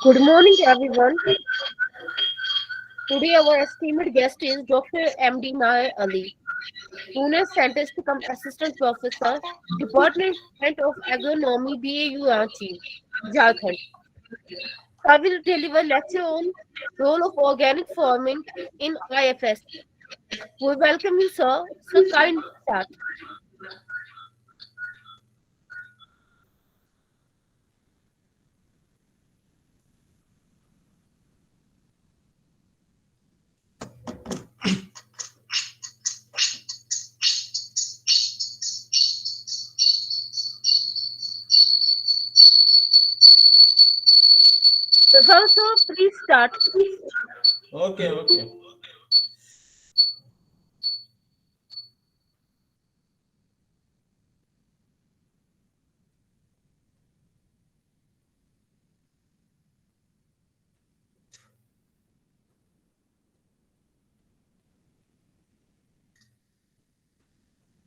Good morning, everyone. Today, our esteemed guest is Dr. M.D. Naiyar Ali, Pune Scientist-cum-Assistant Professor, Department of Agronomy, BAU Ranchi, Jharkhand. I will deliver lecture on role of organic farming in IFS. We welcome you, sir. Sir, kind start. Sir, please start. Okay.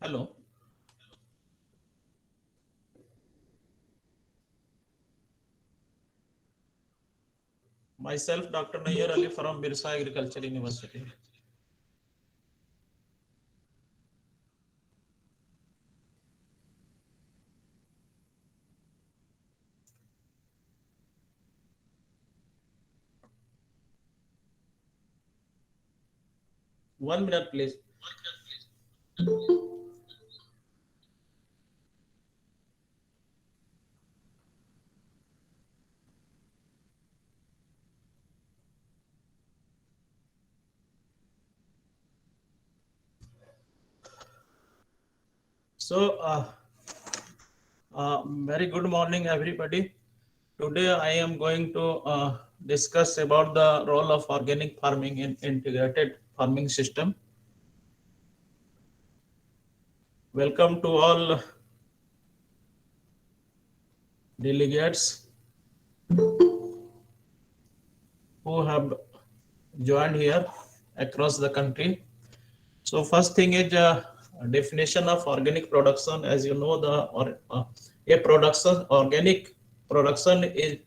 Hello. Myself, Dr. Naiyar Ali from Birsa Agriculture University. One minute, please. So, very good morning, everybody. Today, I am going to discuss about the role of organic farming in integrated farming system. Welcome to all delegates who have joined here across the country. So first thing is definition of organic production. As you know, a production organic production is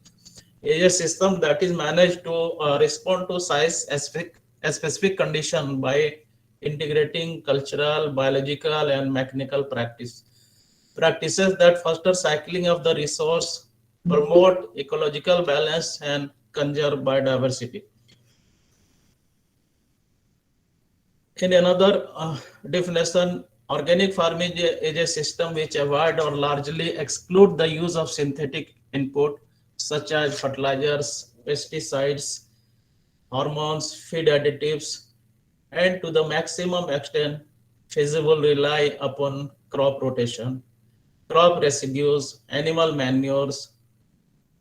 a system that is managed to respond to size a specific condition by integrating cultural, biological, and mechanical practices that foster cycling of the resource, promote ecological balance, and conserve biodiversity. In another definition, organic farming is a system which avoid or largely exclude the use of synthetic input such as fertilizers, pesticides, hormones, feed additives, and to the maximum extent feasible rely upon crop rotation, crop residues, animal manures,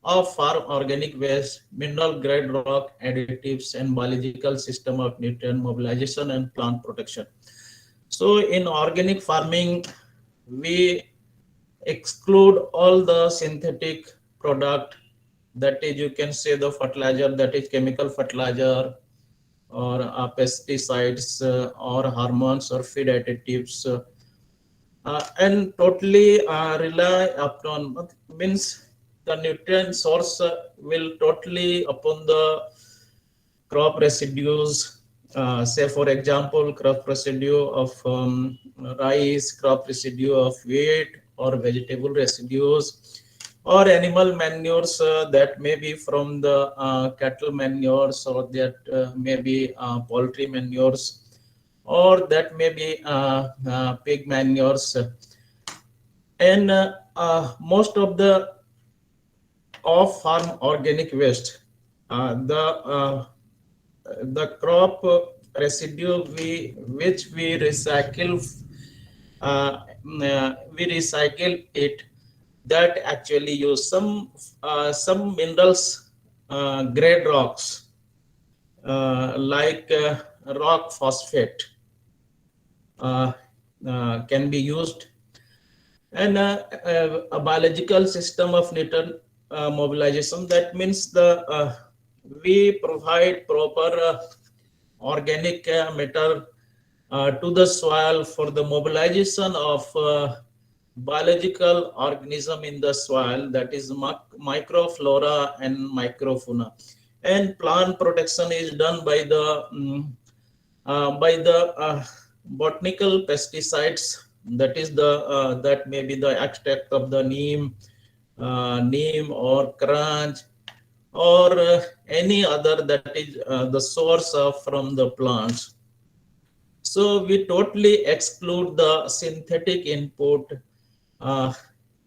of farm organic waste, mineral grade rock additives, and biological system of nutrient mobilization and plant protection. So in organic farming, we exclude all the synthetic product, that is, you can say the fertilizer, that is chemical fertilizer, or pesticides, or hormones or feed additives, and totally rely upon, means the nutrient source will totally upon the crop residues, say for example crop residue of rice, crop residue of wheat, or vegetable residues, or animal manures, that may be from the cattle manures, or that may be poultry manures, or that may be pig manures. And most of the off farm organic waste, the crop residue which we recycle it, that actually use some minerals, grade rocks, like rock phosphate, uh, can be used, and a biological system of nutrient mobilization. That means the we provide proper organic matter to the soil for the mobilization of biological organism in the soil, that is microflora and microfauna. And plant protection is done by the botanical pesticides, that is that may be the extract of the neem or crunch, or any other that is the source of from the plants. So we totally exclude the synthetic input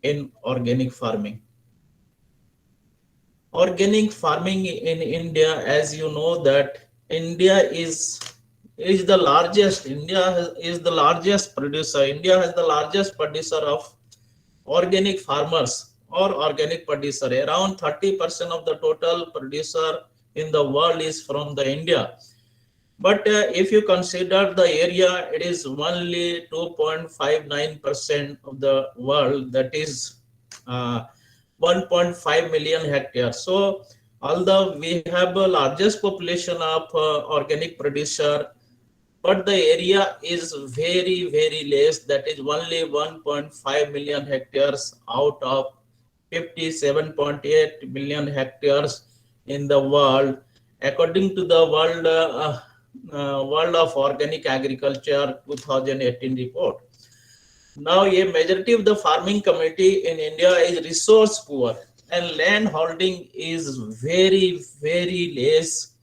in organic farming. Organic farming in India, as you know, that India is the largest. Is the largest producer. India has the largest producer of organic farmers or organic producer. Around 30% of the total producer in the world is from the India. But if you consider the area, it is only 2.59% of the world, that is 1.5 million hectares. So, although we have the largest population of organic producer, but the area is very, very less, that is only 1.5 million hectares out of 57.8 million hectares in the world, according to the World of Organic Agriculture 2018 report. Now, a majority of the farming community in India is resource poor, and land holding is very, very less.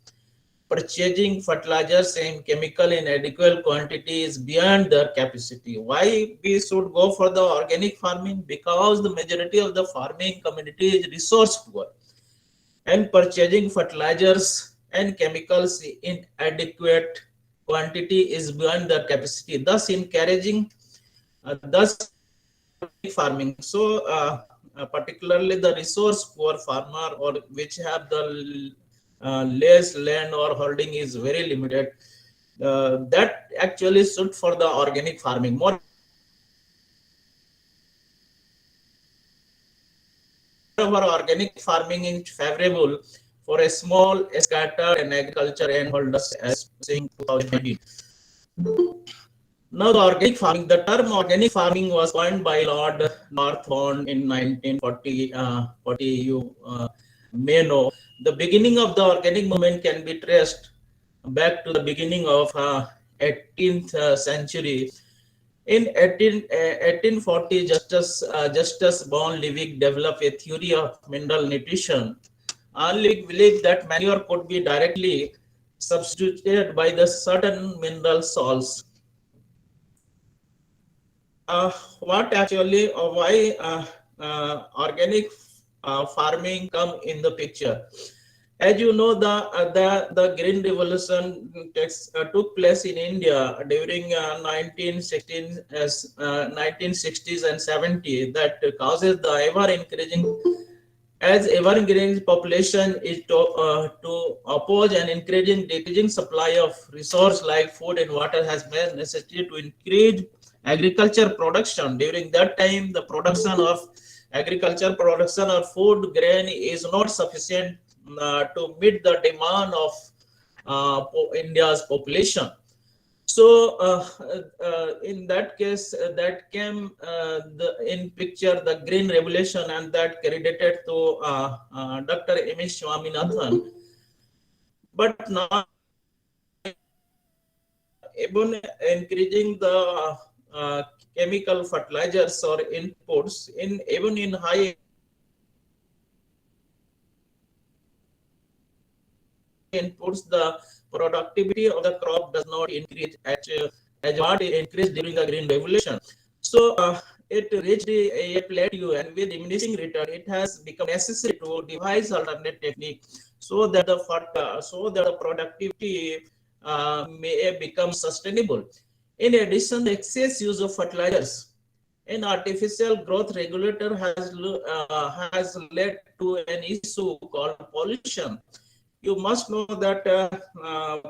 Purchasing fertilizers and chemical in adequate quantity is beyond their capacity. Why we should go for the organic farming? Because the majority of the farming community is resource poor, and purchasing fertilizers and chemicals in adequate quantity is beyond their capacity, thus encouraging farming. So particularly the resource poor farmer, or which have the less land or holding is very limited, that actually suit for the organic farming. More of our organic farming is favorable for a small scattered and agriculture and holders, as saying 2019. Now, the organic farming, the term organic farming was coined by Lord Northbourne in 1940. 40, you may know. The beginning of the organic movement can be traced back to the beginning of 18th century. In 1840, Justus Born Liebig developed a theory of mineral nutrition. Liebig believed that manure could be directly substituted by the certain mineral salts. What actually, or why organic farming come in the picture? As you know, the Green Revolution took place in India during 1960s and 70s, that causes the ever increasing population is to oppose an increasing decreasing supply of resource like food and water, has made necessity to increase agriculture production. During that time, the production of agriculture production or food grain is not sufficient to meet the demand of India's population. So in that case, that came in picture the Green Revolution, and that credited to Dr. M.S. Swaminathan. But now, even increasing the chemical fertilizers or inputs, even in high inputs, the productivity of the crop does not increase as what it increased during the Green Revolution. So it reached a plateau, and with diminishing return, it has become necessary to devise alternate technique so that the productivity may become sustainable. In addition, the excess use of fertilizers and artificial growth regulator has led to an issue called pollution. You must know that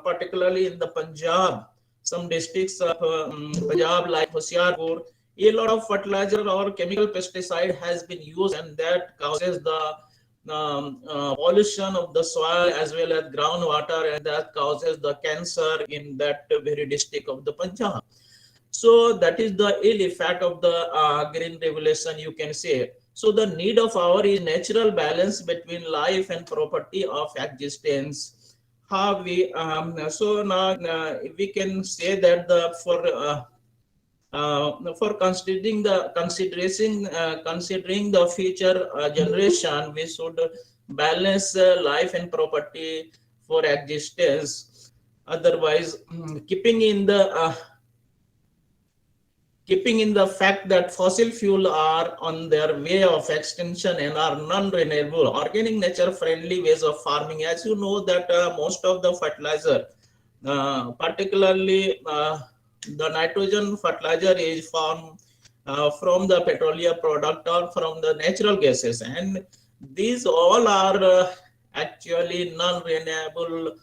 particularly in the Punjab, some districts of Punjab like Hoshiarpur, a lot of fertilizer or chemical pesticide has been used, and that causes the pollution of the soil as well as groundwater, and that causes the cancer in that very district of the Punjab. So that is the ill effect of the green revolution, you can say. So the need of our is natural balance between life and property of existence. How we so now we can say that the for considering the future generation, we should balance life and property for existence. Otherwise, keeping in the fact that fossil fuel are on their way of extinction and are non-renewable, organic nature friendly ways of farming. As you know that most of the fertilizer, particularly the nitrogen fertilizer, is from the petroleum product or from the natural gases, and these all are actually non-renewable,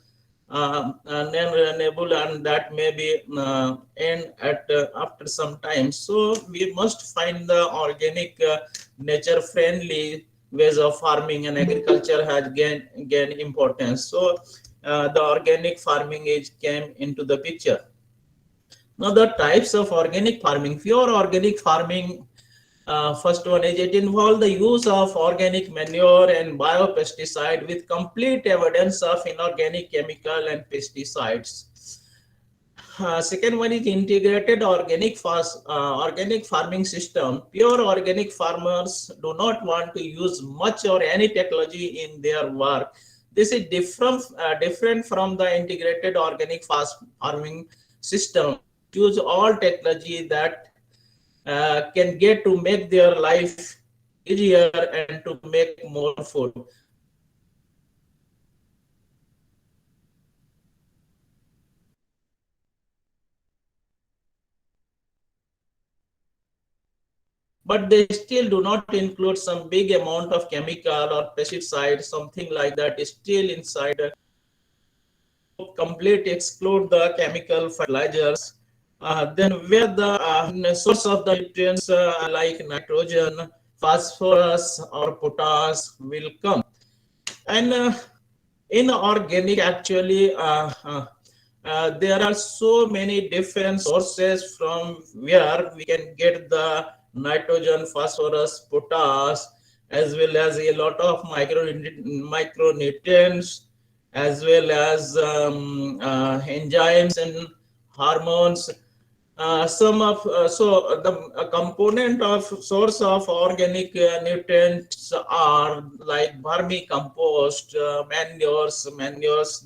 non-renewable, and that may be end at after some time. So we must find the organic, nature friendly ways of farming, and agriculture has gained importance. So the organic farming is came into the picture. Now the types of organic farming, pure organic farming. First one is it involves the use of organic manure and biopesticide with complete evidence of inorganic chemical and pesticides. Second one is integrated organic farming system. Pure organic farmers do not want to use much or any technology in their work. This is different from the integrated organic fast farming system. Use all technology that can get to make their life easier and to make more food. But they still do not include some big amount of chemical or pesticide, something like that is still inside. Complete exclude the chemical fertilizers. Then where the source of the nutrients like nitrogen, phosphorus, or potash will come. And inorganic actually, there are so many different sources from where we can get the nitrogen, phosphorus, potash, as well as a lot of micronutrients, as well as enzymes and hormones. Some of so the component of source of organic nutrients are like vermicompost, manures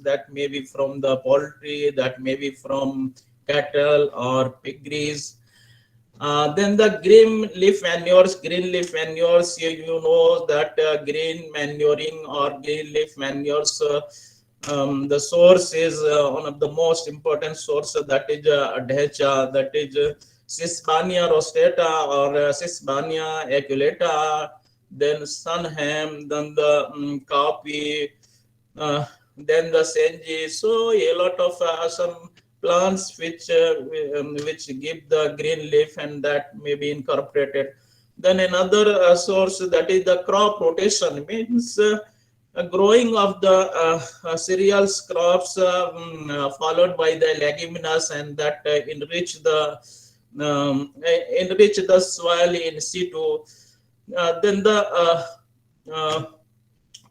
that may be from the poultry, that may be from cattle or piggeries. Then the green leaf manures, you know that green manuring or green leaf manures, the source is one of the most important source, that is dhecha, that is Cisbania rostata or Cisbania aculata, then sunham, then the coffee, then the senji. So a lot of some plants which give the green leaf, and that may be incorporated. Then another source, that is the crop rotation, means growing of the cereals crops, followed by the leguminous, and that enrich the soil in situ. Then the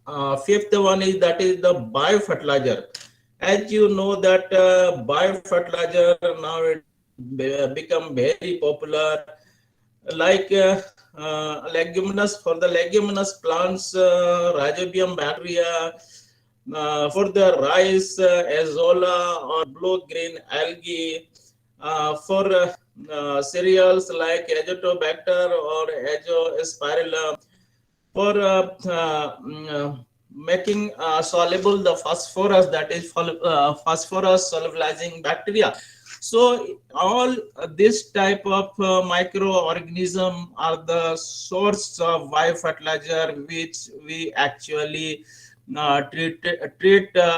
uh, fifth one is that is the biofertilizer. As you know that biofertilizer now it become very popular, like leguminous, for the leguminous plants, rhizobium bacteria, for the rice, azolla or blue green algae, for cereals like azotobacter or azospirillum, for making soluble the phosphorus, that is phosphorus solubilizing bacteria. So all this type of microorganism are the source of biofertilizer, which we actually treat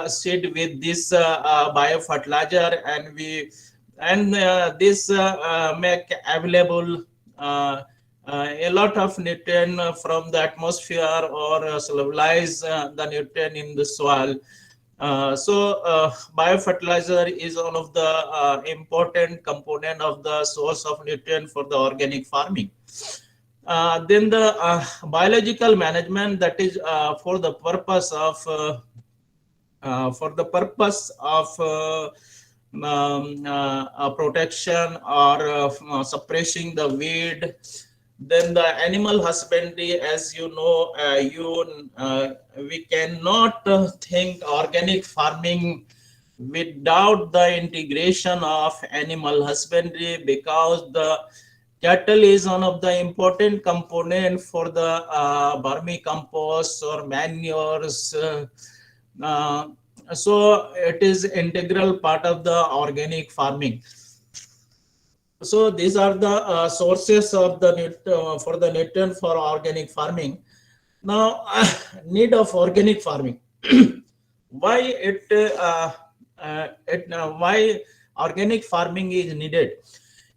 seed with this biofertilizer, and we and this make available a lot of nutrient from the atmosphere, or solubilize the nutrient in the soil. Biofertilizer is one of the important component of the source of nutrient for the organic farming. Then the biological management, that is for the purpose of protection or suppressing the weed. Then the animal husbandry, as you know, we cannot think organic farming without the integration of animal husbandry, because the cattle is one of the important component for the vermicompost or manures. Uh, so it is integral part of the organic farming. So these are the sources of the for the nutrient for organic farming. Now, need of organic farming. Why why organic farming is needed?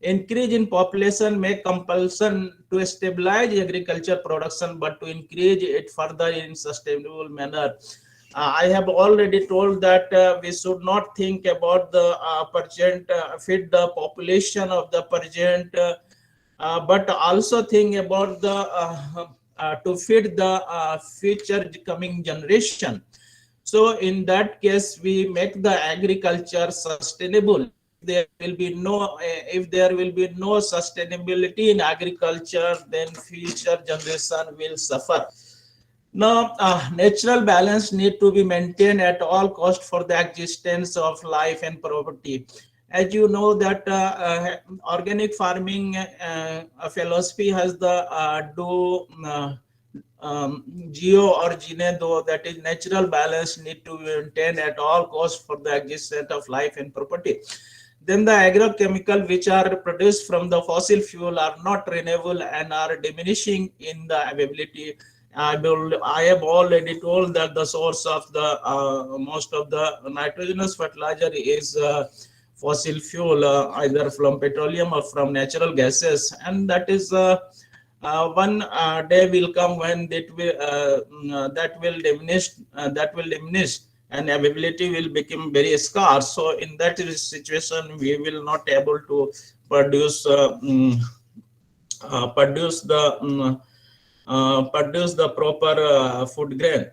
Increase in population make compulsion to stabilize agriculture production, but to increase it further in sustainable manner. I have already told that we should not think about the present, feed the population of the present, but also think about the to feed the future coming generation. So in that case, we make the agriculture sustainable. If there will be no sustainability in agriculture, then future generation will suffer. Now, natural balance need to be maintained at all cost for the existence of life and property. As you know that organic farming philosophy has the do geo or gene do, that is natural balance need to be maintained at all cost for the existence of life and property. Then the agrochemical which are produced from the fossil fuel are not renewable and are diminishing in the availability. I have already told that the source of the most of the nitrogenous fertilizer is fossil fuel, either from petroleum or from natural gases, and that is one day will come when that will diminish and availability will become very scarce. So in that situation, we will not able to produce produce the produce the proper food grain.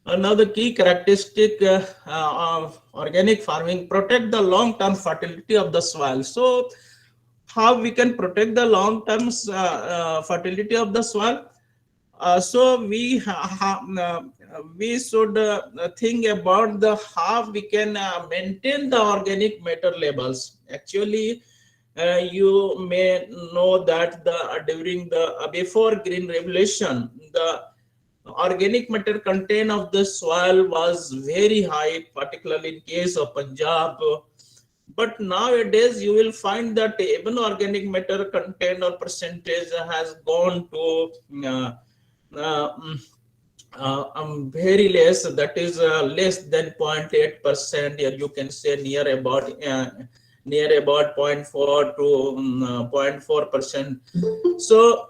Another key characteristic of organic farming: protect the long-term fertility of the soil. So how we can protect the long-term fertility of the soil? So we should think about the how we can maintain the organic matter levels. Actually, you may know that during the before green revolution, the organic matter content of the soil was very high, particularly in case of Punjab. But nowadays, you will find that even organic matter content or percentage has gone to uh, mm, very less. That is less than 0.8%. You can say near about 0.4 to 0.4%. So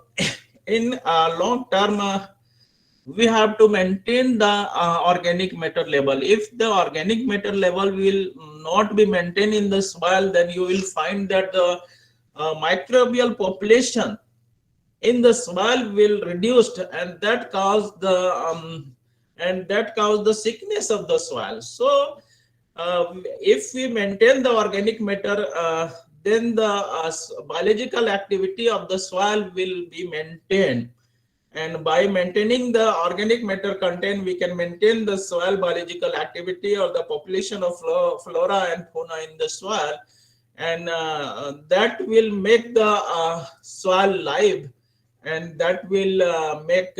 in long term, we have to maintain the organic matter level. If the organic matter level will not be maintained in the soil, then you will find that the microbial population in the soil will reduced, and that cause the sickness of the soil. So if we maintain the organic matter, then the biological activity of the soil will be maintained, and by maintaining the organic matter content, we can maintain the soil biological activity or the population of flora and fauna in the soil, and that will make the soil live, and that will make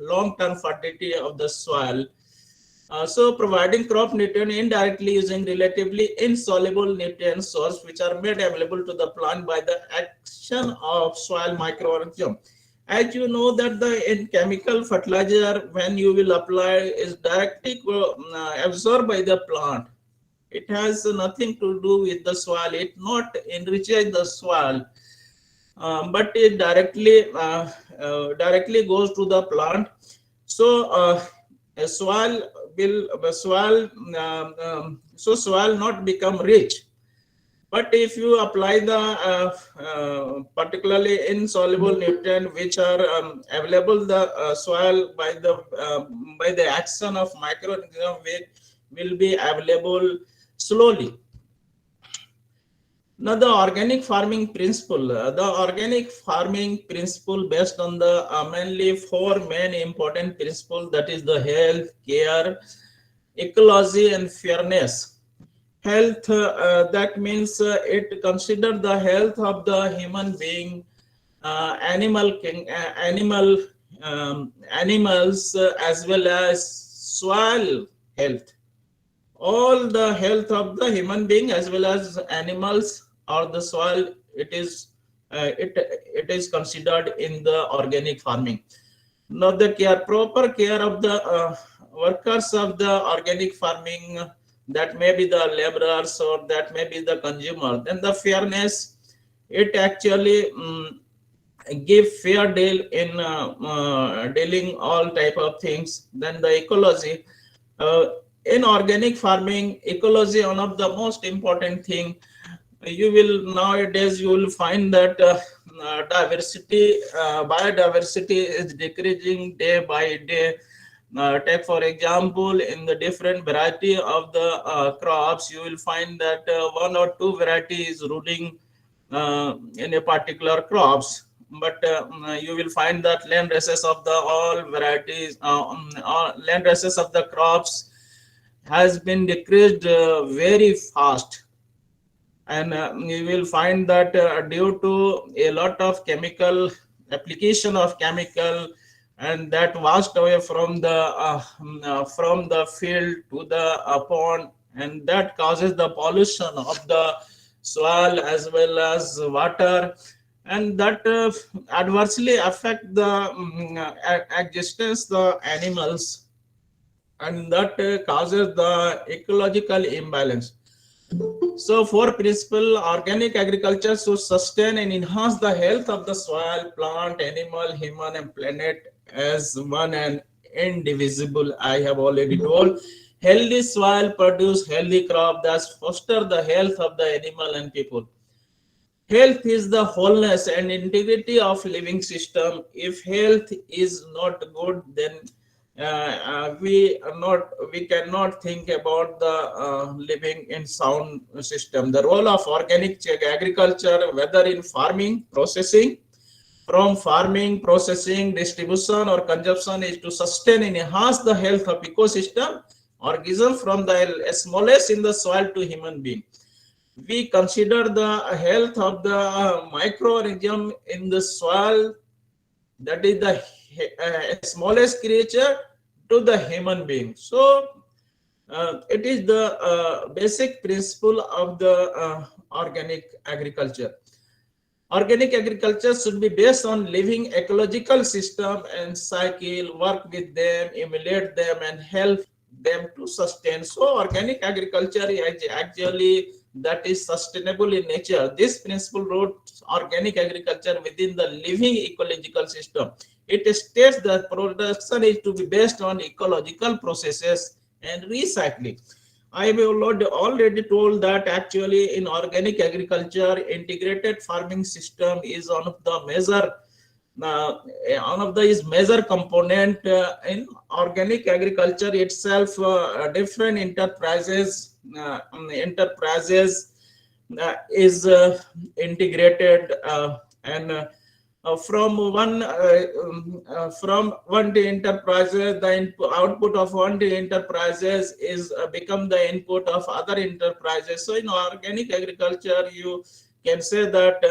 long-term fertility of the soil. So providing crop nutrient indirectly using relatively insoluble nutrient source which are made available to the plant by the action of soil microorganism. As you know that the in chemical fertilizer, when you will apply, is directly absorbed by the plant. It has nothing to do with the soil. It not enriches the soil, but it directly goes to the plant. So a soil will soil so soil not become rich. But if you apply the particularly insoluble nutrient which are available the soil by the action of microorganism, which will be available slowly. Now, the organic farming principle based on the mainly four main important principles, that is the health, care, ecology, and fairness. Health, that means it consider the health of the human being, animals, as well as soil health. All the health of the human being as well as animals or the soil, it is considered in the organic farming. Now the proper care of the workers of the organic farming, that may be the laborers or that may be the consumer. Then the fairness, it actually give fair deal in dealing all type of things. Then the ecology, uh, in organic farming, ecology one of the most important thing. You will nowadays you will find that biodiversity is decreasing day by day. Take for example, in the different variety of the crops, you will find that one or two varieties ruling in a particular crops. But you will find that land races of the all varieties, all land races of the crops has been decreased very fast. And you will find that due to a lot of chemical application of chemical, and that washed away from the field to the pond, and that causes the pollution of the soil as well as water, and that adversely affect the existence the animals, and that causes the ecological imbalance. So, for principle, organic agriculture should sustain and enhance the health of the soil, plant, animal, human, and planet as one and indivisible. I have already told. Healthy soil produce healthy crop, thus foster the health of the animal and people. Health is the wholeness and integrity of living system. If health is not good, then we cannot think about the living in sound system. The role of organic agriculture, whether in farming, processing, distribution, or consumption, is to sustain and enhance the health of ecosystem organism from the smallest in the soil to human being. We consider the health of the microorganism in the soil, that is the smallest creature, to the human being. So it is the basic principle of the organic agriculture. Organic agriculture should be based on living ecological system and cycle, work with them, emulate them, and help them to sustain. So organic agriculture is actually that is sustainable in nature. This principle roots organic agriculture within the living ecological system. It states that production is to be based on ecological processes and recycling. I have already told that actually in organic agriculture, integrated farming system is one of the major component in organic agriculture itself. Different enterprises is integrated, and from one day enterprises, the output of one day enterprises is become the input of other enterprises. So in organic agriculture, you can say that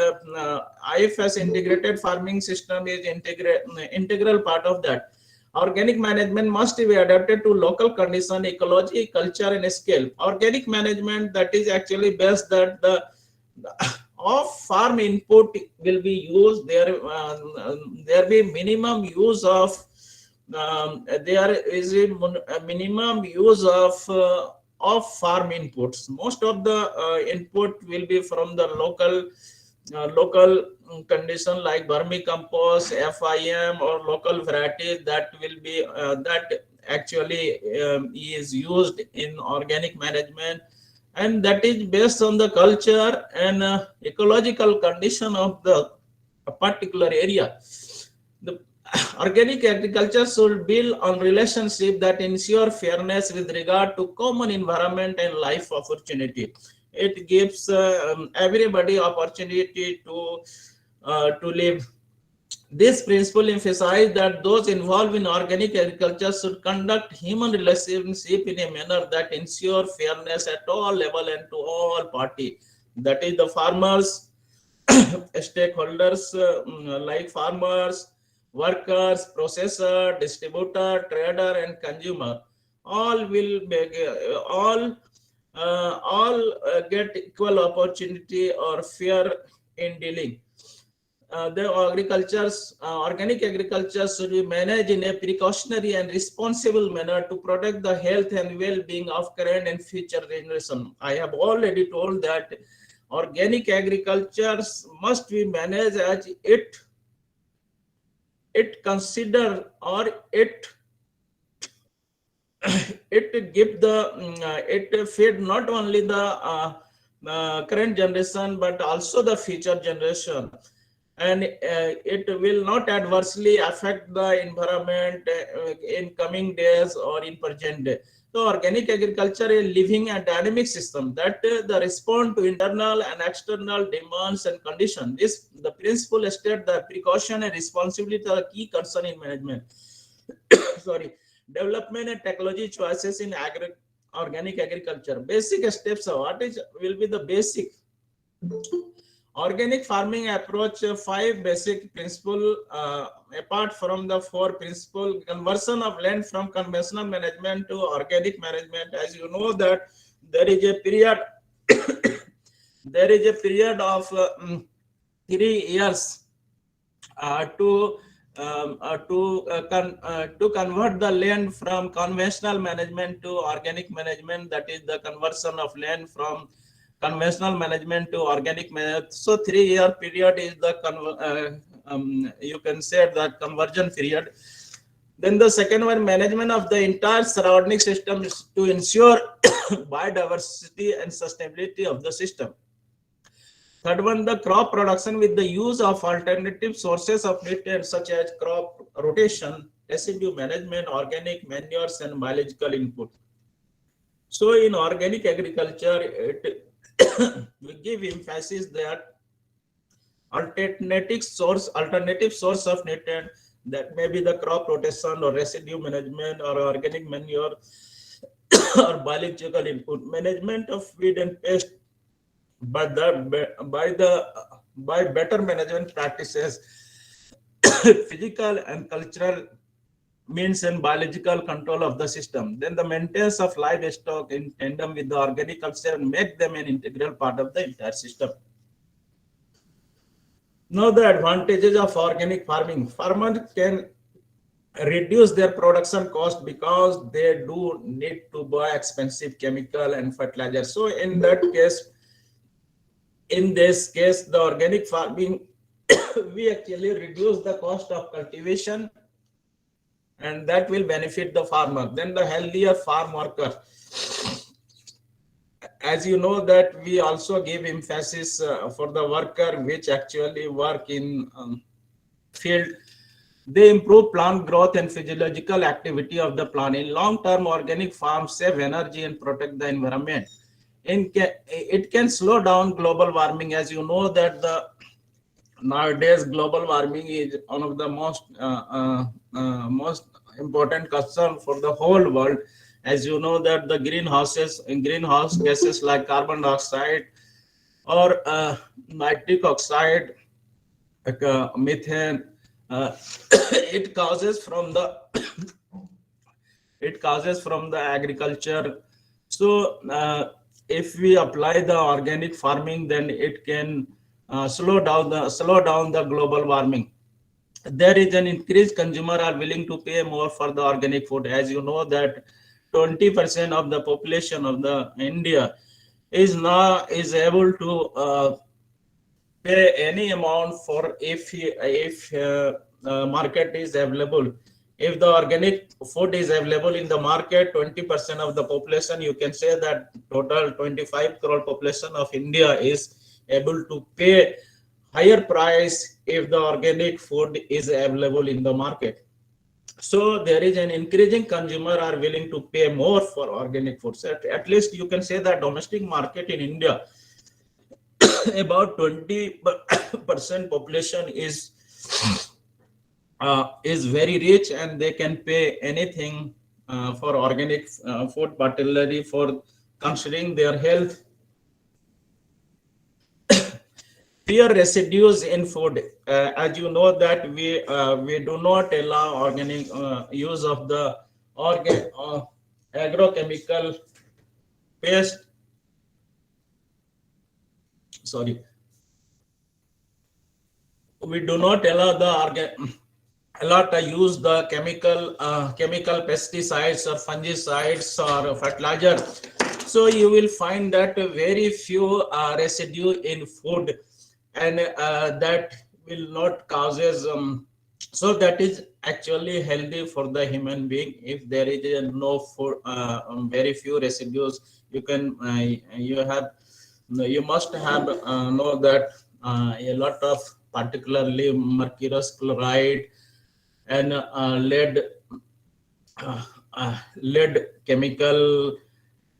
IFS, integrated farming system, is integral part of that. Organic management must be adapted to local condition, ecology, culture, and scale. Organic management, that is actually best that the of farm input will be used. There be minimum use of there is a minimum use of farm inputs. Most of the input will be from the local condition like vermicompost, FIM, or local varieties that will be that actually is used in organic management, and that is based on the culture and ecological condition of the a particular area. The organic agriculture should build on relationship that ensure fairness with regard to common environment and life opportunity. It gives everybody opportunity to live. This principle emphasizes that those involved in organic agriculture should conduct human relationship in a manner that ensure fairness at all level and to all party. That is the farmers, stakeholders like farmers, workers, processor, distributor, trader, and consumer. All will be, all get equal opportunity or fair in dealing. The organic agriculture should be managed in a precautionary and responsible manner to protect the health and well-being of current and future generation. I have already told that organic agriculture must be managed as it consider or it give the it feed not only the current generation but also the future generation, and it will not adversely affect the environment in coming days or in present day. So organic agriculture is a living and dynamic system that the respond to internal and external demands and conditions. This the principle states the precaution and responsibility are key concern in management. Sorry, development and technology choices in organic agriculture. Basic steps of what is will be the basic organic farming approach. Five basic principle apart from the four principle: conversion of land from conventional management to organic management. As you know that there is a period there is a period of 3 years to convert the land from conventional management to organic management. That is the conversion of land from conventional management to organic management. So 3 year period is the you can say that conversion period. Then the second one, management of the entire surrounding system is to ensure biodiversity and sustainability of the system. Third one, the crop production with the use of alternative sources of nutrients such as crop rotation, residue management, organic manures, and biological input. So in organic agriculture, we give emphasis that alternative source of nutrient, that may be the crop rotation or residue management or organic manure or biological input, management of weed and pest by better management practices, physical and cultural means, and biological control of the system. Then the maintenance of livestock in tandem with the organic culture make them an integral part of the entire system. Now the advantages of organic farming. Farmers can reduce their production cost because they do need to buy expensive chemical and fertilizer. So in this case, the organic farming, we actually reduce the cost of cultivation, and that will benefit the farmer. Then the healthier farm worker. As you know that we also give emphasis for the worker which actually work in field. They improve plant growth and physiological activity of the plant. In long-term, organic farms save energy and protect the environment. It can slow down global warming. As you know that the nowadays global warming is one of the most important concern for the whole world. As you know that the greenhouse gases like carbon dioxide or nitric oxide, like, methane, it causes from the agriculture. So if we apply the organic farming, then it can slow down the global warming. There is an increased consumer are willing to pay more for the organic food. As you know that 20% of the population of the India is able to pay any amount for if market is available. If the organic food is available in the market, 20% of the population, you can say that total 25 crore population of India is able to pay higher price if the organic food is available in the market. So there is an increasing consumer are willing to pay more for organic foods. At least you can say that domestic market in India, about 20% population is very rich and they can pay anything for organic food, particularly for considering their health. Fewer residues in food. As you know that we do not allow organic use of the agrochemical paste. Sorry, we do not allow the allowed to use the chemical pesticides or fungicides or fertilizer. So you will find that very few residue in food, and that will not causes so that is actually healthy for the human being. If there is no food, very few residues, you can you must have know that a lot of particularly mercurous chloride and lead chemical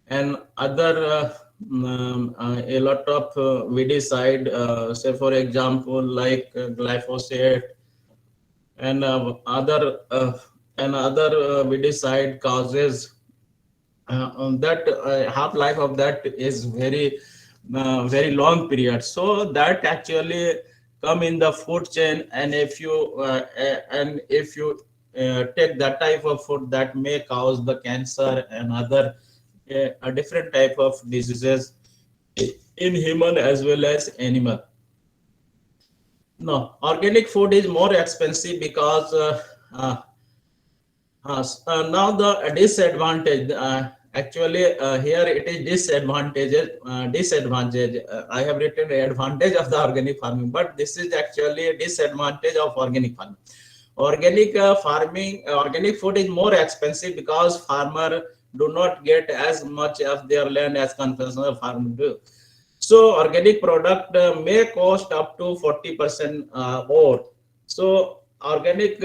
and other a lot of weedicide, say for example like glyphosate and other weedicide causes that half life of that is very long period. So that actually come in the food chain, and if you take that type of food, that may cause the cancer and other a different type of diseases in human as well as animal. No, organic food is more expensive because now the disadvantage, actually here it is disadvantage. I have written advantage of the organic farming, but this is actually a disadvantage of organic farming. Organic food is more expensive because farmer do not get as much of their land as conventional farmer do. So organic product may cost up to 40% more. So organic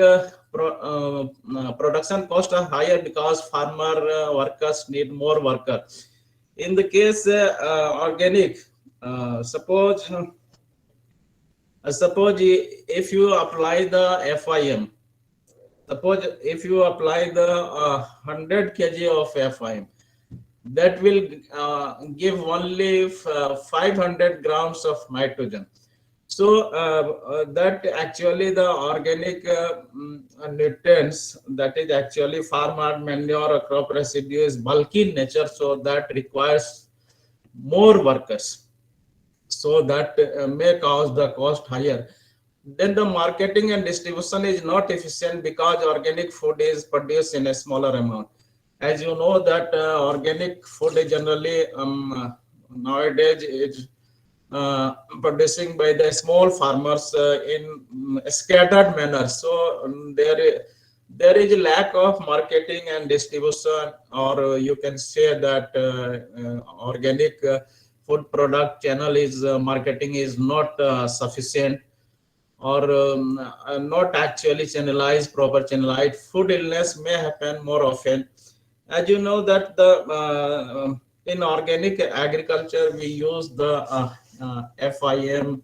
production costs are higher because farmer workers need more worker. In the case organic, suppose if you apply the FIM, suppose if you apply the 100 kg of FIM, that will give only 500 grams of nitrogen. So that actually the organic nutrients, that is actually farmer manure or crop residue, is bulky in nature, so that requires more workers. So that may cause the cost higher. Then the marketing and distribution is not efficient because organic food is produced in a smaller amount. As you know that organic food is generally nowadays is producing by the small farmers in scattered manner. So there is a lack of marketing and distribution, or you can say that organic food product channel is marketing is not sufficient, or not actually channelized, proper channelized. Food illness may happen more often. As you know that the in organic agriculture we use the FIM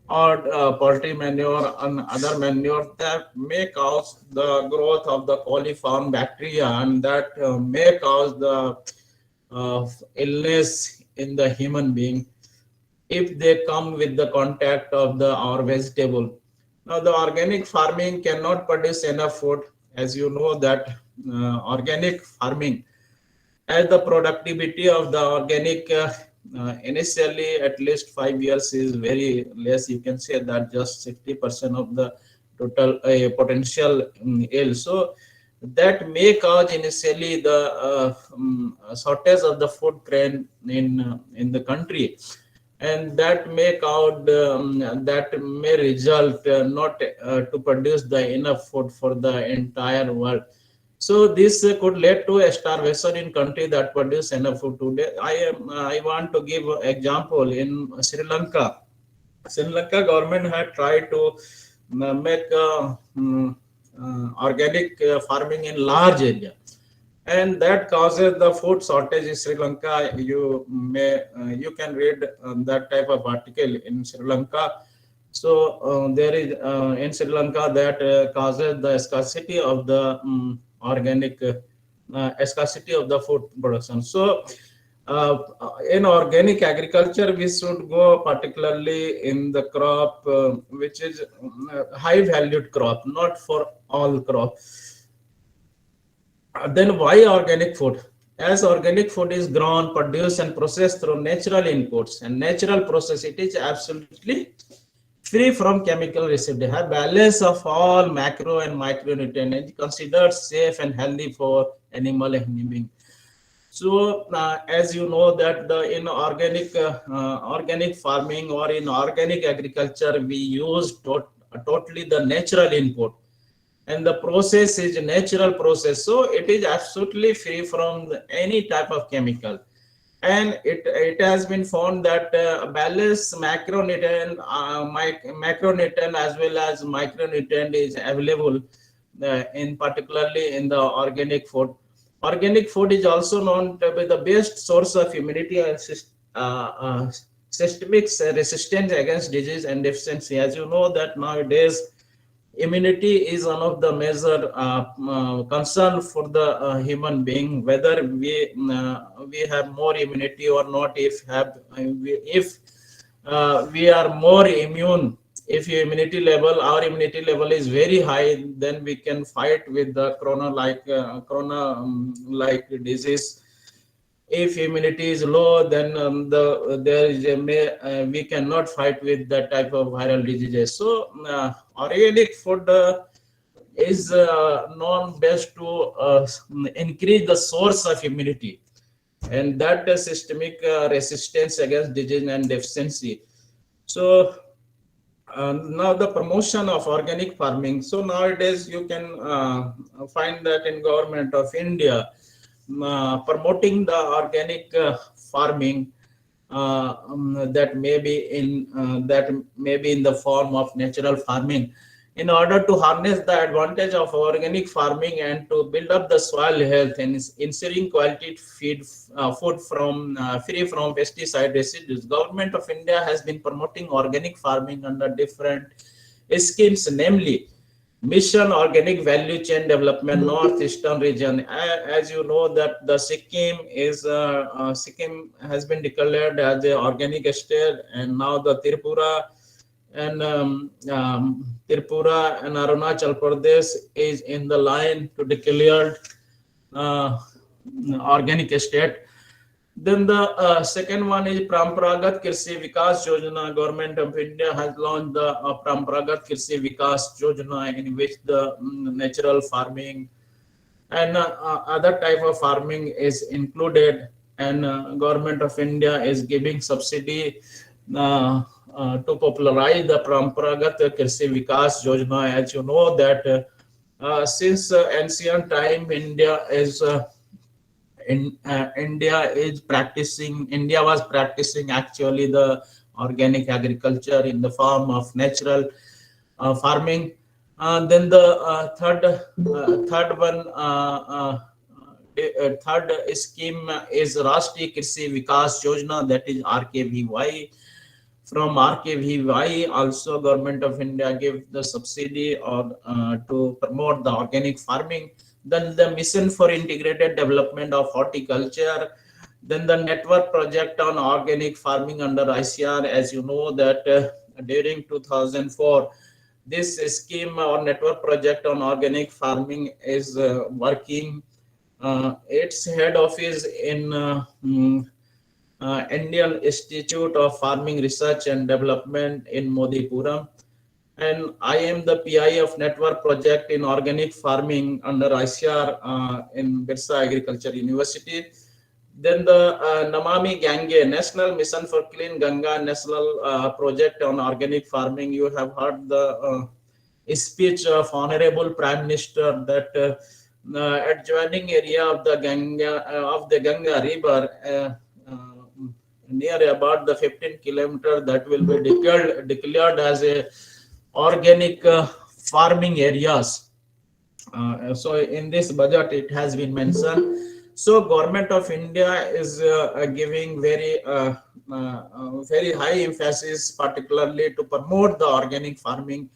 or poultry manure and other manure that may cause the growth of the coliform bacteria, and that may cause the illness in the human being if they come with the contact of the our vegetable. Now the organic farming cannot produce enough food. As you know that organic farming, as the productivity of the organic initially at least 5 years is very less. You can say that just 60% of the total potential yield. So that may cause initially the shortage of the food grain in the country. and that may result not to produce the enough food for the entire world. So this could lead to a starvation in country that produce enough food today. I want to give example in Sri Lanka. Sri Lanka government had tried to make organic farming in large area, and that causes the food shortage in Sri Lanka. You can read that type of article in Sri Lanka. So there is in Sri Lanka that causes the scarcity of the organic scarcity of the food production. So uh, in organic agriculture, we should go particularly in the crop which is high valued crop, not for all crop. Then why organic food? As organic food is grown, produced, and processed through natural inputs and natural process, it is absolutely free from chemical residue. Have balance of all macro and micronutrients, considered safe and healthy for animal and human being. So, as you know that the in organic farming or in organic agriculture, we use totally the natural input, and the process is a natural process, so it is absolutely free from any type of chemical. And it has been found that balanced macronutrient macronutrient as well as micronutrient is available in particularly in the organic food. Organic food is also known to be the best source of immunity and systemic resistance against disease and deficiency. As you know that nowadays immunity is one of the major concern for the human being, whether we have more immunity or not. If we are more immune, if your immunity level our immunity level is very high, then we can fight with the corona like disease. If immunity is low, then there is we cannot fight with that type of viral diseases. So organic food is known best to increase the source of immunity, and that systemic resistance against disease and deficiency. So now the promotion of organic farming. So nowadays you can find that in government of India promoting the organic farming, that may be in the form of natural farming, in order to harness the advantage of organic farming and to build up the soil health and ensuring quality food from free from pesticide residues. Government of India has been promoting organic farming under different schemes, namely Mission Organic Value Chain Development Northeastern Region. As you know that the Sikkim has been declared as the organic state, and now the Tripura and Arunachal Pradesh is in the line to declare uh, organic state. Then the second one is Paramparagat Krishi Vikas Yojana. Government of India has launched the Paramparagat Krishi Vikas Yojana, in which the natural farming and other type of farming is included, and Government of India is giving subsidy to popularize the Paramparagat Krishi Vikas Yojana. As you know that since ancient time, India was practicing actually the organic agriculture in the form of natural farming. Then the third one, third scheme is Rashtriya Krishi Vikas Yojana, that is RKVY. From RKVY, also Government of India gave the subsidy or to promote the organic farming. Then the Mission for Integrated Development of Horticulture. Then the network project on organic farming under ICR. As you know that during 2004, this scheme or network project on organic farming is working. Its head office in Indian Institute of Farming Research and Development in Modipuram, and I am the PI of network project in organic farming under ICR in Birsa Agriculture University. Then the Namami Gange, National Mission for Clean Ganga, national project on organic farming. You have heard the speech of Honorable Prime Minister that adjoining area of the Ganga River, near about the 15 kilometer, that will be declared as a organic farming areas. So in this budget it has been mentioned. So government of India is giving very high emphasis particularly to promote the organic farming.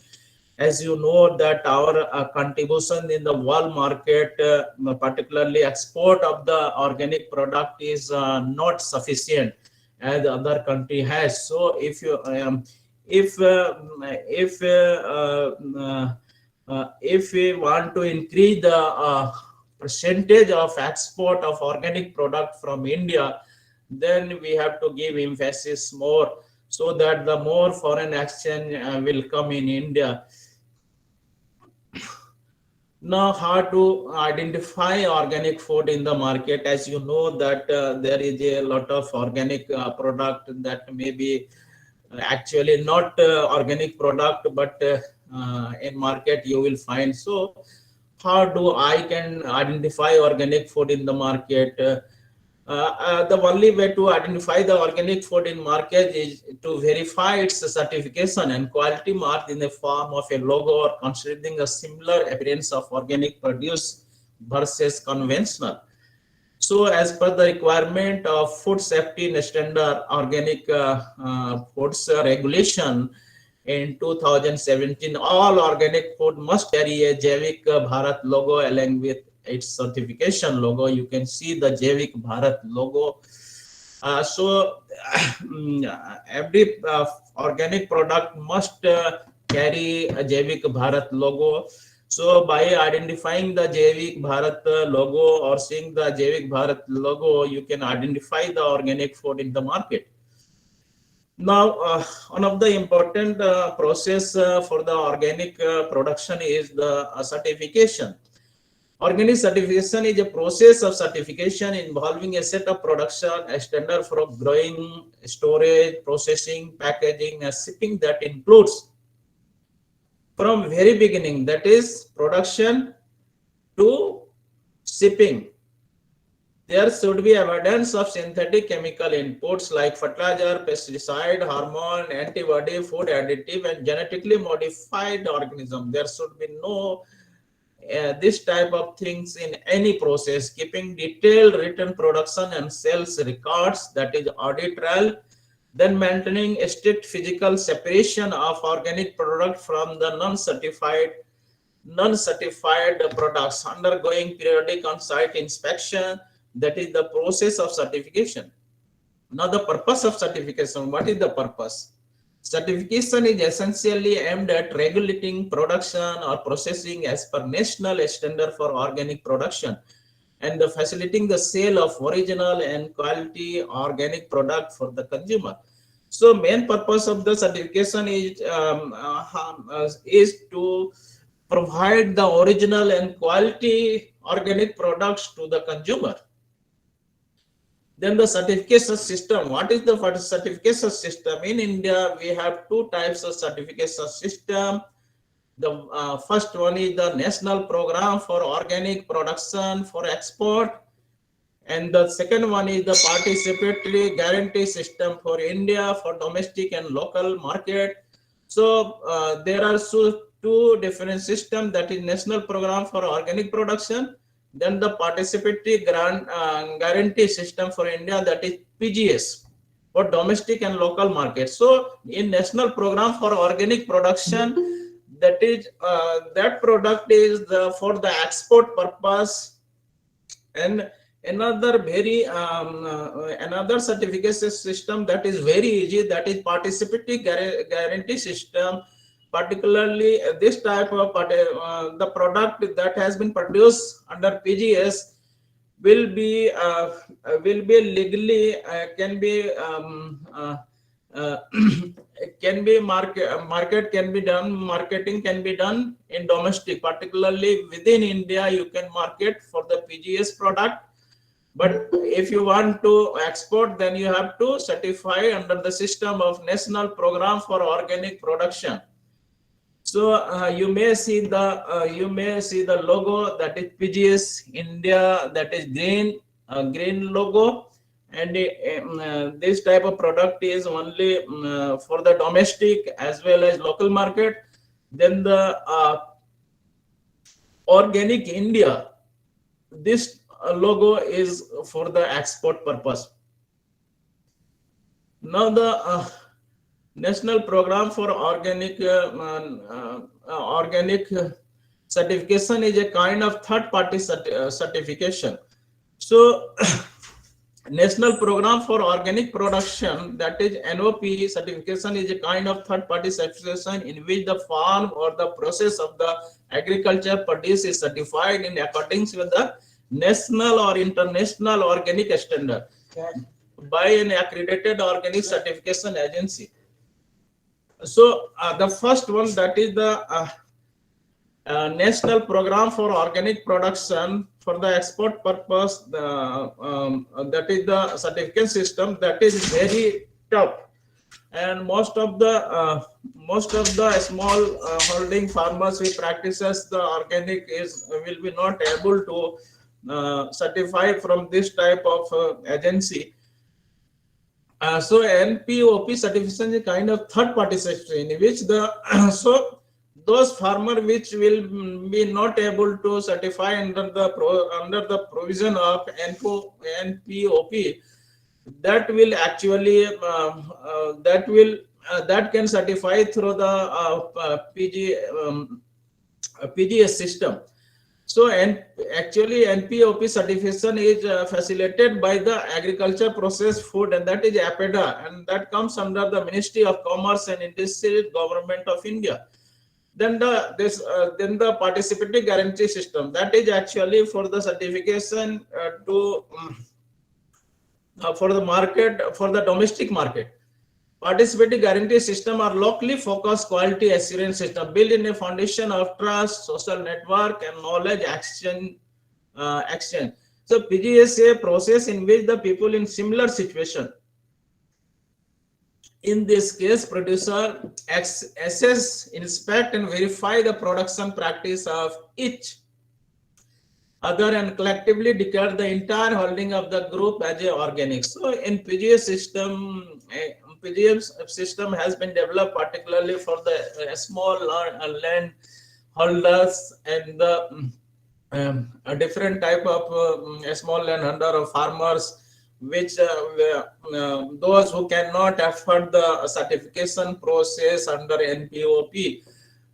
As you know that our contribution in the world market, particularly export of the organic product, is not sufficient as the other country has. So if uh, if we want to increase the percentage of export of organic product from India, then we have to give emphasis more, so that the more foreign exchange will come in India. Now, how to identify organic food in the market? As you know that there is a lot of organic product that may be actually not organic product, but in market you will find. So how do I can identify organic food in the market? The only way to identify the organic food in market is to verify its certification and quality mark in the form of a logo or considering a similar appearance of organic produce versus conventional. So, as per the requirement of Food Safety Standard Organic Foods Regulation in 2017, all organic food must carry a Javik Bharat logo along with its certification logo. You can see the Javik Bharat logo. So, every organic product must carry a Javik Bharat logo. So by identifying the Javik Bharat logo or seeing the Javik Bharat logo, you can identify the organic food in the market. Now, one of the important process for the organic production is the certification. Organic certification is a process of certification involving a set of production standard for growing, storage, processing, packaging, and shipping that includes from very beginning, that is production to shipping. There should be evidence of synthetic chemical inputs like fertilizer, pesticide, hormone, antibody, food additive, and genetically modified organism. There should be no this type of things in any process. Keeping detailed written production and sales records, that is audit trail. Then maintaining a strict physical separation of organic product from the non-certified products, undergoing periodic on-site inspection. That is the process of certification. Now, the purpose of certification. What is the purpose? Certification is essentially aimed at regulating production or processing as per national standard for organic production and facilitating the sale of original and quality organic product for the consumer. So main purpose of the certification is to provide the original and quality organic products to the consumer. Then the certification system. What is the certification system? In India, we have two types of certification system. The first one is the National Program for Organic Production for Export, and the second one is the Participatory Guarantee System for India for domestic and local market. So there are two different systems, that is National Program for Organic Production, then the Participatory Guarantee System for India, that is PGS, for domestic and local markets. So in National Program for Organic Production, that is that product is for the export purpose. And another another certification system that is very easy, that is Participatory Guarantee System. Particularly this type of the product that has been produced under PGS will be legally can be can be marketing can be done in domestic. Particularly within India, you can market for the PGS product. But if you want to export, then you have to certify under the system of National Program for Organic Production. So you may see the logo, that is PGS India, that is green logo, and this type of product is only for the domestic as well as local market. Then the Organic India, this logo is for the export purpose. Now the National Program for Organic certification is a kind of third-party certification. So National Program for Organic Production, that is NOP certification, is a kind of third-party certification in which the farm or the process of the agriculture produce is certified in accordance with the national or international organic standard by an accredited organic certification agency. So the first one, that is the National Program for Organic Production for the export purpose. That is the certificate system, that is very tough, and most of the small holding farmers who practices the organic will be not able to certify from this type of agency. So NPOP certification is a kind of third-party certification in which the so those farmer which will be not able to certify under the provision of NPOP, that will actually that can certify through the PGS system. So actually NPOP certification is facilitated by the Agriculture Processed Food, and that is APEDA, and that comes under the Ministry of Commerce and Industry, Government of India. Then the participatory guarantee system, that is actually for the certification for the market, for the domestic market. Participatory guarantee system are locally focused quality assurance system built in a foundation of trust, social network, and knowledge exchange. So PGS is a process in which the people in similar situation, in this case producer, assess, inspect, and verify the production practice of each other and collectively declare the entire holding of the group as a organic. So in PGS system has been developed particularly for the small land holders and the a different type of small landholder or farmers, which those who cannot afford the certification process under NPOP.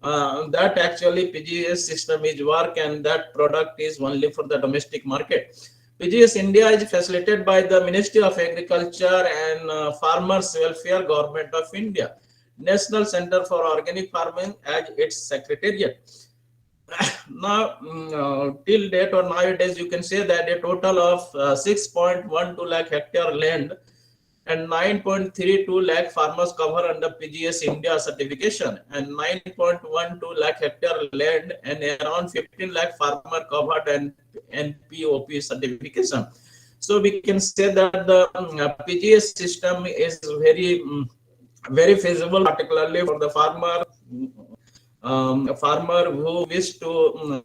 That actually PGS system is work, and that product is only for the domestic market. PGS India is facilitated by the Ministry of Agriculture and Farmers Welfare, Government of India. National Center for Organic Farming as its secretariat. Now, till date or nowadays, you can say that a total of 6.12 lakh hectare land and 9.32 lakh farmers cover under PGS India certification, and 9.12 lakh hectare land and around 15 lakh farmer covered and NPOP certification. So we can say that the PGS system is very feasible, particularly for the farmer who wish to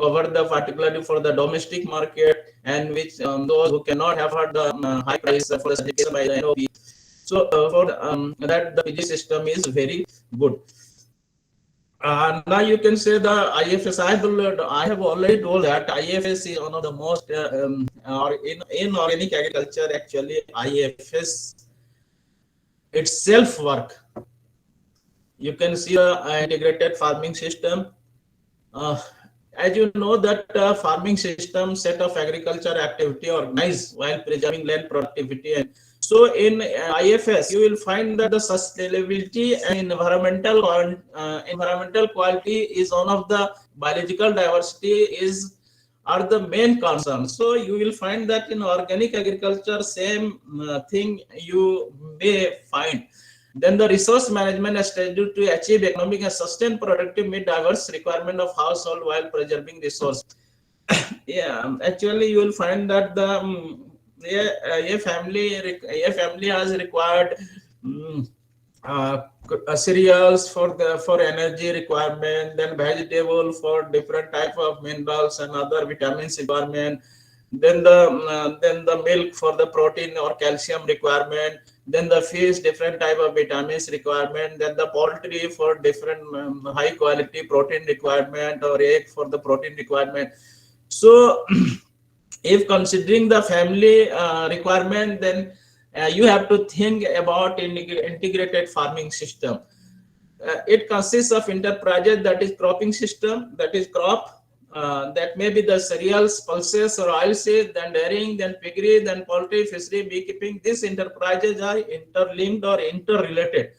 cover the particularly for the domestic market, and which those who cannot afford the high price for the certification by the NOP. So for that the PG system is very good. Now you can say the IFS. I have already told that IFS is one of the most or in organic agriculture. Actually, IFS itself work. You can see the integrated farming system. As you know that farming system set of agriculture activity organized while preserving land productivity. And so in IFS, you will find that the sustainability and environmental quality is one of the biological diversity are the main concerns. So you will find that in organic agriculture, same thing you may find. Then the resource management is scheduled to achieve economic and sustained productive meet diverse requirement of household while preserving resource. Yeah, actually you will find that the yeah, a family has required um, cereals for the for energy requirement, then vegetable for different type of minerals and other vitamins requirement, then the milk for the protein or calcium requirement, then the fish different type of vitamins requirement, then the poultry for different high quality protein requirement, or egg for the protein requirement. So if considering the family requirement, then you have to think about integrated farming system. It consists of enterprises, that is cropping system, that is crop, that may be the cereals, pulses or oilseed, then dairying, then piggery, then poultry, fishery, beekeeping. These enterprises are interlinked or interrelated.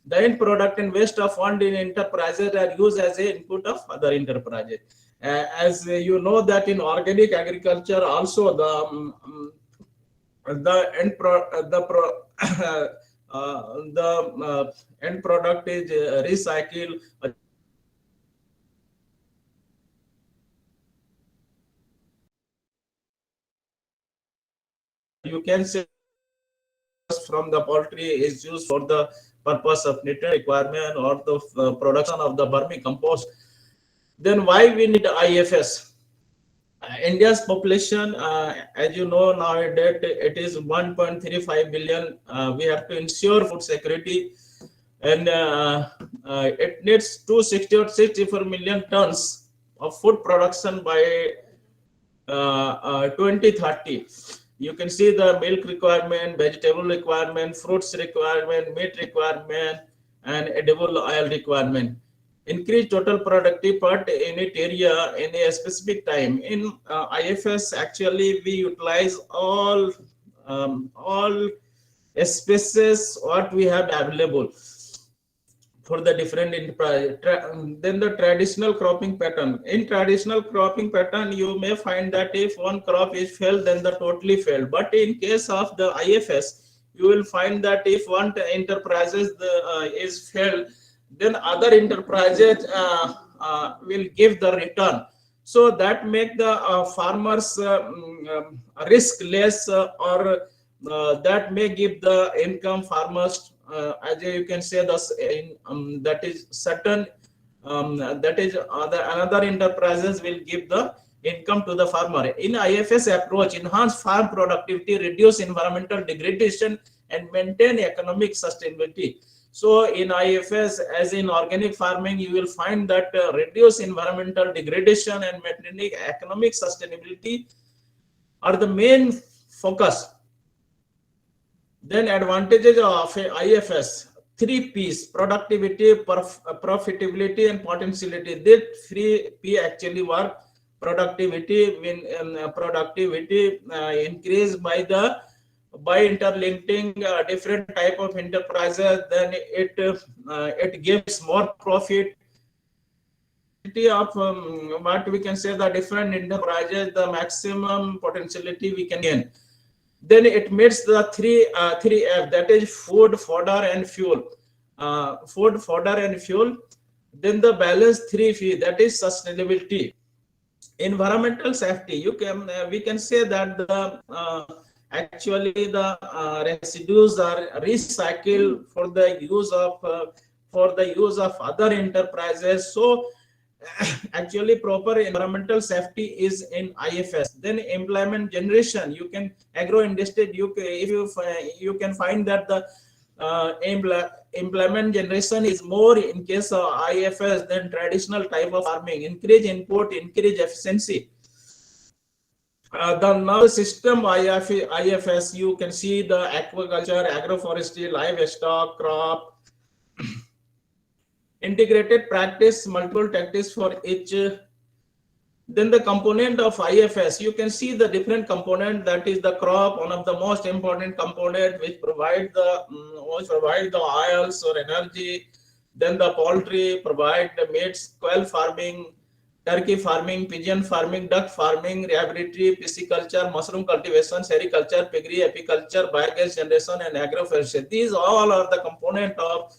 The end product and waste of one in enterprises are used as a input of other enterprises. As you know that in organic agriculture also the end pro, the pro, the end product is recycled. You can say from the poultry is used for the purpose of nutrient requirement or the production of the vermicompost. Then why we need IFS? India's population, as you know, nowadays it is 1.35 billion. We have to ensure food security, and it needs 260 or 64 million tons of food production by 2030. You can see the milk requirement, vegetable requirement, fruits requirement, meat requirement, and edible oil requirement. Increase total productive per unit area in a specific time. In IFS, actually, we utilize all species what we have available for the different enterprise. Then the traditional cropping pattern. In traditional cropping pattern, you may find that if one crop is failed, then the totally failed. But in case of the IFS, you will find that if one enterprises is failed, then other enterprises will give the return. So that make the farmers risk less, or that may give the income farmers, as you can say, that is certain, that is another enterprises will give the income to the farmer. In IFS approach, enhance farm productivity, reduce environmental degradation, and maintain economic sustainability. So in IFS, as in organic farming, you will find that reduce environmental degradation and maintaining economic sustainability are the main focus. Then advantages of IFS: three P's: productivity, profitability, and potentiality. That three P actually work. Productivity, when productivity increased by interlinking different type of enterprises, then it gives more profit of what we can say, the different enterprises, the maximum potentiality we can gain. Then it meets the three F, that is food, fodder, and fuel. Food, fodder, and fuel. Then the balance three F, that is sustainability. Environmental safety. We can say that actually the residues are recycled for the use of other enterprises. So actually proper environmental safety is in IFS. Then employment generation, you can agro industry, you can find that the employment generation is more in case of IFS than traditional type of farming. Increase input, increase efficiency. The now system IFS, you can see the aquaculture, agroforestry, livestock, crop, integrated practice, multiple tactics for each. Then the component of IFS, you can see the different component, that is the crop, one of the most important component which provide the oils or energy. Then the poultry provide the meats, quail farming, turkey farming, pigeon farming, duck farming, rabbitry, pisciculture, mushroom cultivation, sericulture, piggery, apiculture, biogas generation, and agroforestry. These all are the component of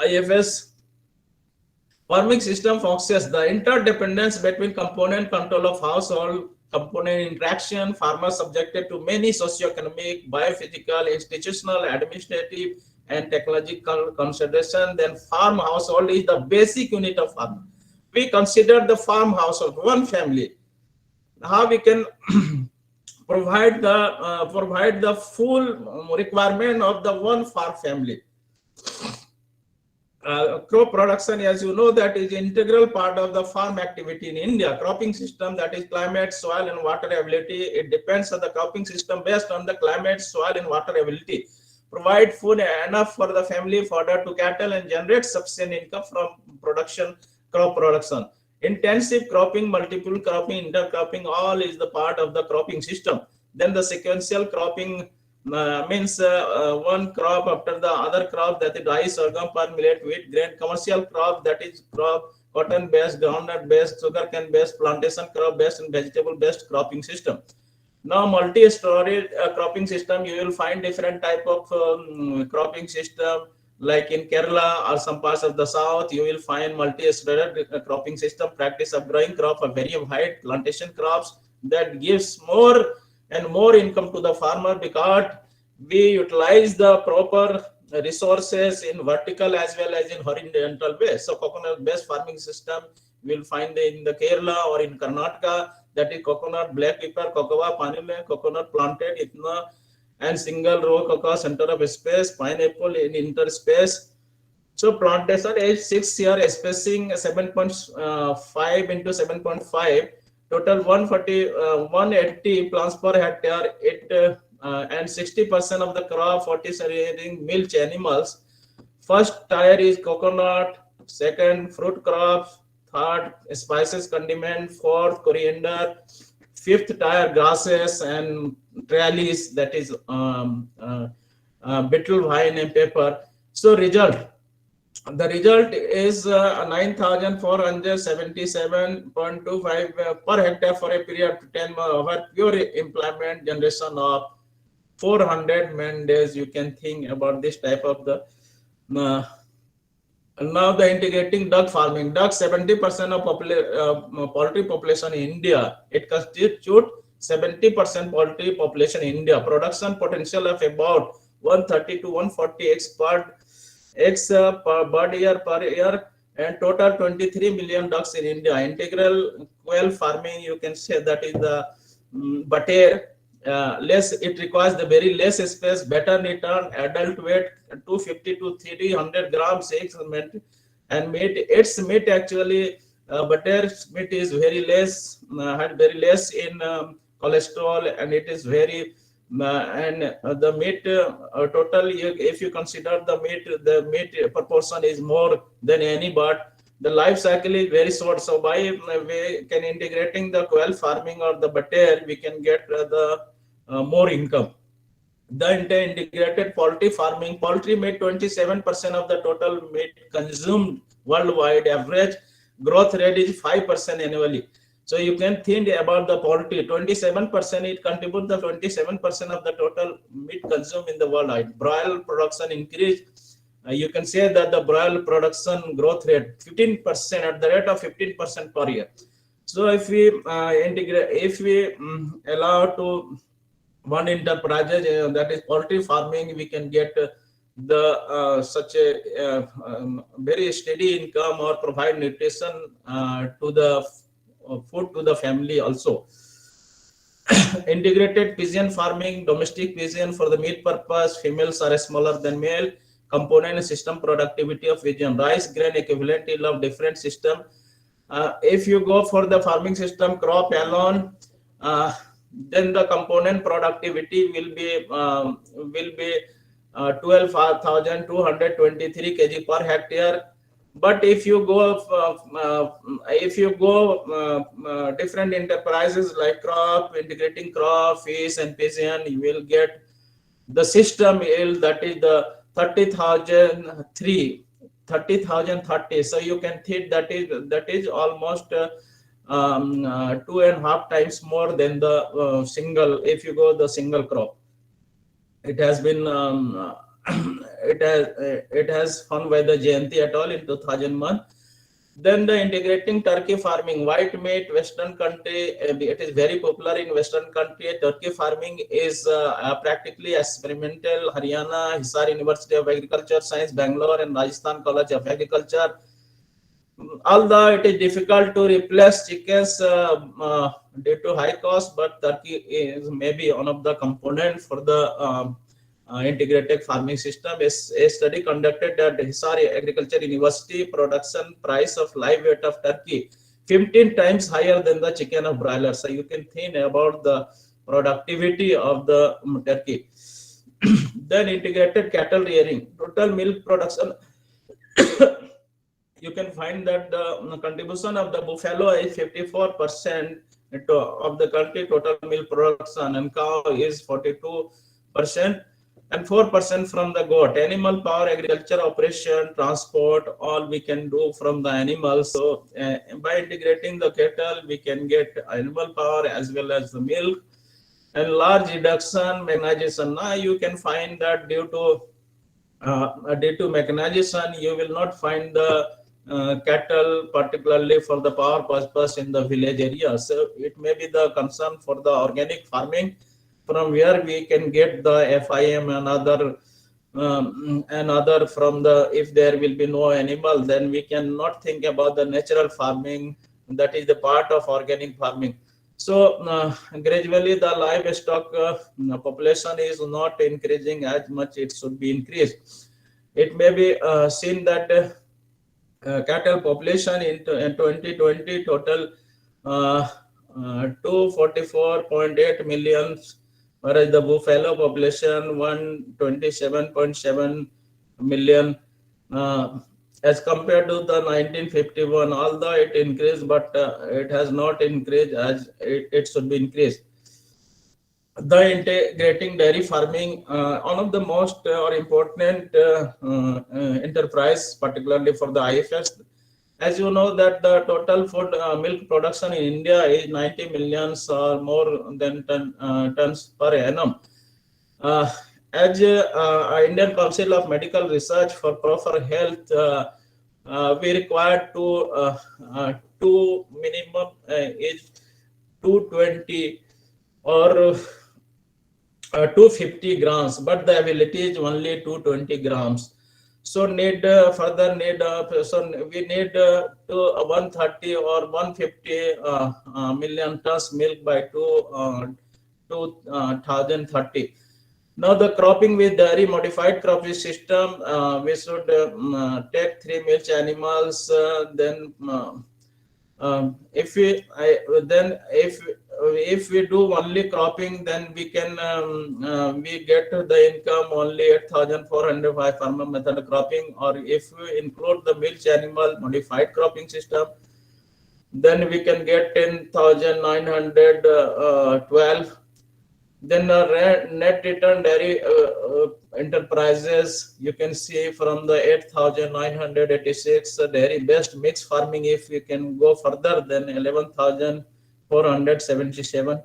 IFS. Farming system focuses the interdependence between component control of household, component interaction, farmers subjected to many socioeconomic, biophysical, institutional, administrative, and technological consideration. Then farm household is the basic unit of farm. We consider the farm household one family. How we can provide the full requirement of the one farm family. Crop production, as you know, that is integral part of the farm activity in India. Cropping system, that is climate, soil, and water ability. It depends on the cropping system based on the climate, soil, and water ability. Provide food enough for the family, fodder to cattle, and generate sufficient income from production, crop production. Intensive cropping, multiple cropping, intercropping, all is the part of the cropping system. Then the sequential cropping means one crop after the other crop, that is rice, sorghum, pearl, millet, wheat, grain. Commercial crop, that is crop cotton based, groundnut based, sugarcane based, plantation crop based, and vegetable based cropping system. Now multi-story cropping system, you will find different type of cropping system. Like in Kerala or some parts of the south, you will find multi-story cropping system, practice of growing crop of very high plantation crops that gives more and more income to the farmer, because we utilize the proper resources in vertical as well as in horizontal way. So coconut based farming system we will find in the Kerala or in Karnataka, that is coconut, black pepper, cocoa, panile, coconut planted itna, and single row cocoa center of space, pineapple in interspace. So plantation age 6 year, spacing 7.5 into 7.5, total 180 plants per hectare. And 60% of the crop, 40 milch animals. First tier is coconut, second fruit crops, third spices condiment, fourth coriander, fifth tier grasses and trellis, that is betel, vine, and pepper. So the result is 9,477.25 per hectare for a period of 10 months, pure employment generation of 400 man days. You can think about this type of the now the integrating duck farming. Duck, 70% of poultry population in India. It constitutes 70% poultry population in India. Production potential of about 130 to 140 eggs per bird year per year, and total 23 million ducks in India. Integral quail farming, you can say that is the butter. Less, it requires the very less space, better return, adult weight 250 to 300 grams eggs, and meat. Its meat actually, butter meat is very less, had very less in cholesterol, and it is very and the meat total, if you consider the meat proportion is more than any, but the life cycle is very short. So by we can integrating the quail farming or the butter, we can get the more income. The integrated poultry farming, poultry made 27% of the total meat consumed worldwide. Average growth rate is 5% annually. So you can think about the poultry, 27%, it contributes the 27% of the total meat consumed in the world. Broiler production increase, you can say that the broiler production growth rate 15%, at the rate of 15% per year. So if we integrate, if we allow to one enterprise, that is poultry farming, we can get the such a very steady income or provide nutrition to the food to the family also. Integrated pigeon farming, domestic pigeon for the meat purpose, females are smaller than male. Component system productivity of pigeon, rice grain equivalent of different system. If you go for the farming system crop alone, then the component productivity will be 12,223 kg per hectare. But if you go different enterprises like crop, integrating crop, fish, and pigeon, you will get the system yield, that is the 30,003 30,030. So you can think that is almost 2.5 times more than the single, if you go the single crop. It has been it has found by the Jayanti et al. In 2001. Then the integrating turkey farming, white meat, Western country, it is very popular in Western country. Turkey farming is practically experimental. Haryana, Hisar University of Agriculture Science, Bangalore, and Rajasthan College of Agriculture. Although it is difficult to replace chickens due to high cost, but turkey is maybe one of the components for the integrated farming system. A study conducted at Hisar Agriculture University, production price of live weight of turkey 15 times higher than the chicken of broiler. So you can think about the productivity of the turkey. Then integrated cattle rearing, total milk production. You can find that the contribution of the buffalo is 54% of the country total milk production, and cow is 42%, and 4% from the goat. Animal power, agriculture operation, transport, all we can do from the animals. So by integrating the cattle, we can get animal power as well as the milk, and large reduction mechanization. Now you can find that due to mechanization, you will not find the cattle, particularly for the power purpose in the village area. So it may be the concern for the organic farming, from where we can get the FIM and other from the, if there will be no animal, then we cannot think about the natural farming. That is the part of organic farming. So gradually the livestock population is not increasing as much it should be increased. It may be seen that cattle population in 2020 total 244.8 million, whereas the buffalo population 127.7 million as compared to the 1951. Although it increased, but it has not increased as it should be increased. The integrating dairy farming, one of the most or important enterprise, particularly for the IFS. As you know that the total food milk production in India is 90 millions or more than tons per annum. As Indian Council of Medical Research for proper health, we require to minimum is 220 or 250 grams, but the ability is only 220 grams. So need further need so we need to 130 or 150 million tons milk by 2030. Now the cropping with dairy modified cropping system, we should take 3 milk animals. Then if we do only cropping, then we can we get the income only 8,400 by farmer method cropping. Or if we include the milk animal modified cropping system, then we can get 10,912. Then net return dairy enterprises, you can see from the 8,986 dairy based mixed farming. If we can go further, then 11,477.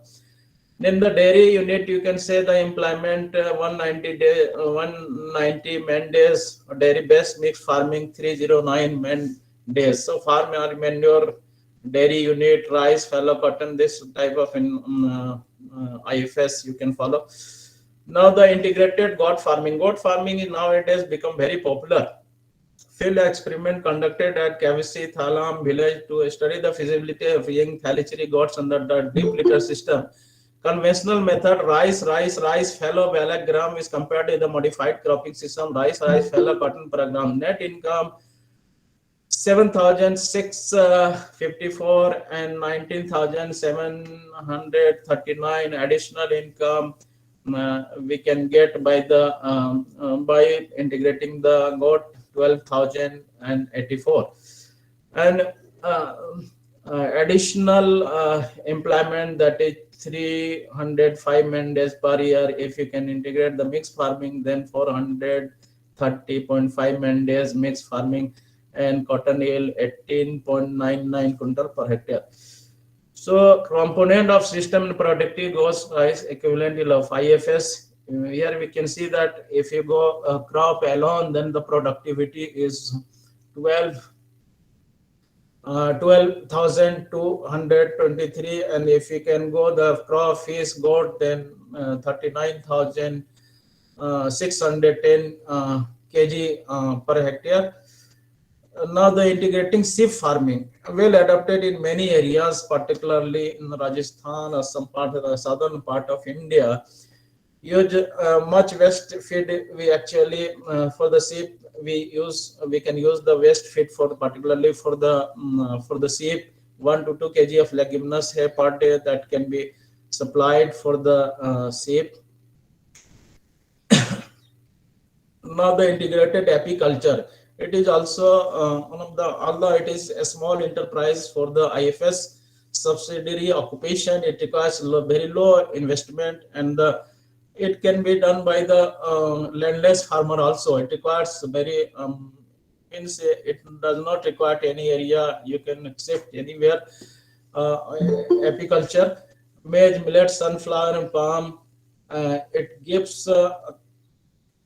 Then the dairy unit, you can say the employment 190 man days, dairy based mixed farming 309 man days. So farm manure, dairy unit, rice, fallow cotton, this type of IFS you can follow. Now the integrated goat farming. Goat farming is nowadays become very popular. Field experiment conducted at Kavisi Thalam village to study the feasibility of young Thalichiri goats under the deep litter system. Conventional method, rice, fallow, gram is compared to the modified cropping system, rice, fallow, cotton per gram. Net income 7,654 and 19,739 additional income we can get by the by integrating the goat 12,084, and additional employment, that is 305 man days per year. If you can integrate the mixed farming, then 400 30.5 man days, mixed farming, and cotton yield 18.99 quintal per hectare. So component of system and productivity goes is equivalent of IFS. Here we can see that if you go crop alone, then the productivity is 12 12,223, and if you can go the crop fish goat, then 39,610 kg per hectare. Now the integrating sheep farming, well adapted in many areas, particularly in Rajasthan or some part of the southern part of India. Use much waste feed. We actually for the sheep we can use the waste feed for particularly for the sheep. 1 to 2 kg of leguminous hay per day that can be supplied for the sheep. Now the integrated apiculture, it is also one of the, although it is a small enterprise for the IFS subsidiary occupation, it requires very low investment, and it can be done by the landless farmer also. It requires very means it does not require any area, you can accept anywhere. Apiculture, maize, millet, sunflower, and palm. It gives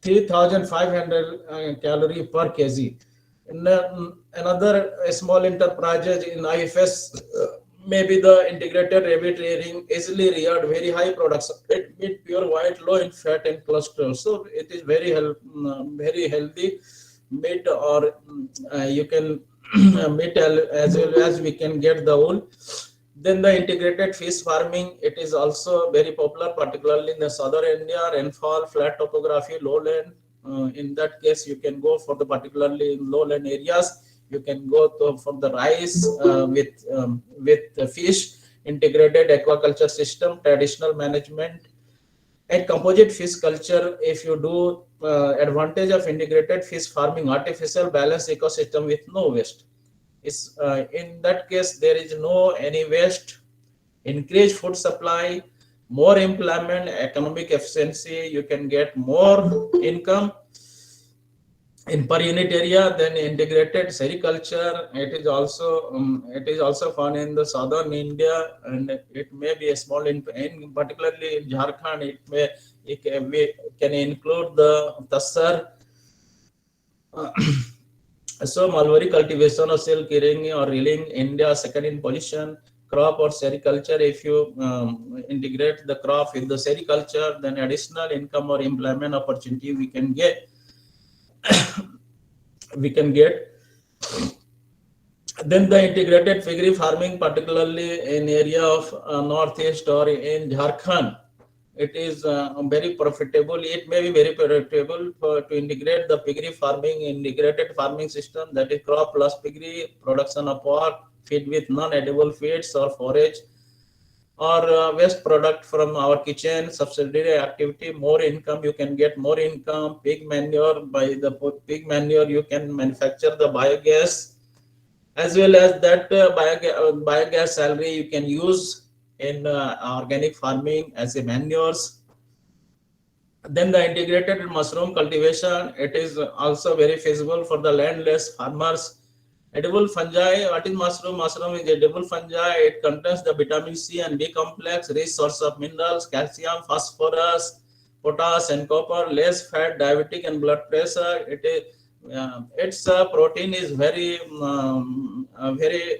3,500 calorie per kg. In another small enterprises in IFS, maybe the integrated rabbit rearing easily reared very high production. It meat pure white, low in fat and cholesterol. So it is very healthy meat, or you can meat as well as we can get the wool. Then the integrated fish farming, it is also very popular, particularly in the southern India, rainfall, flat topography, lowland. In that case, you can go for the particularly in lowland areas. You can go to, for the rice with the fish, integrated aquaculture system, traditional management, and composite fish culture. If you do advantage of integrated fish farming, artificial balance ecosystem with no waste. Is in that case there is no any waste, increased food supply, more employment, economic efficiency, you can get more income in per unit area. Then integrated sericulture, it is also found in the southern India, and it may be a small in particularly in Jharkhand, we can include the Tassar. So mulberry cultivation or silk earring or reeling, India second in position. Crop or sericulture, if you integrate the crop with the sericulture, then additional income or employment opportunity we can get. Then the integrated figure farming, particularly in area of northeast or in Jharkhand, it is very profitable. It may be very profitable to integrate the piggery farming, integrated farming system, that is crop plus piggery, production of pork, feed with non-edible feeds or forage, or waste product from our kitchen, subsidiary activity, more income, you can get more income. Pig manure, by the pig manure you can manufacture the biogas, as well as that biogas salary you can use in organic farming as a manures. Then the integrated mushroom cultivation, it is also very feasible for the landless farmers. Edible fungi, what is mushroom? Mushroom is edible fungi. It contains the vitamin C and B complex, rich source of minerals, calcium, phosphorus, potash, and copper, less fat, diabetic, and blood pressure. Its protein is very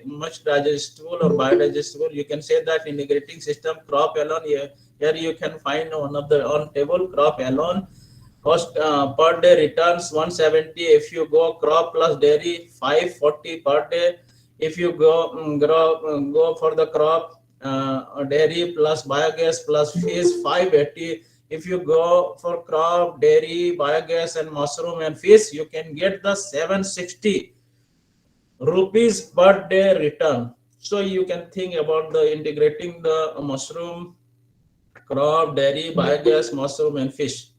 much digestible or biodigestible. You can say that integrating system crop alone. Here you can find one of the on table crop alone. Cost per day returns 170. If you go crop plus dairy, 540 per day. If you go for the crop dairy plus biogas plus fish, 580. If you go for crop, dairy, biogas, and mushroom and fish, you can get the 760 rupees per day return. So you can think about the integrating the mushroom, crop, dairy, biogas, mushroom, and fish.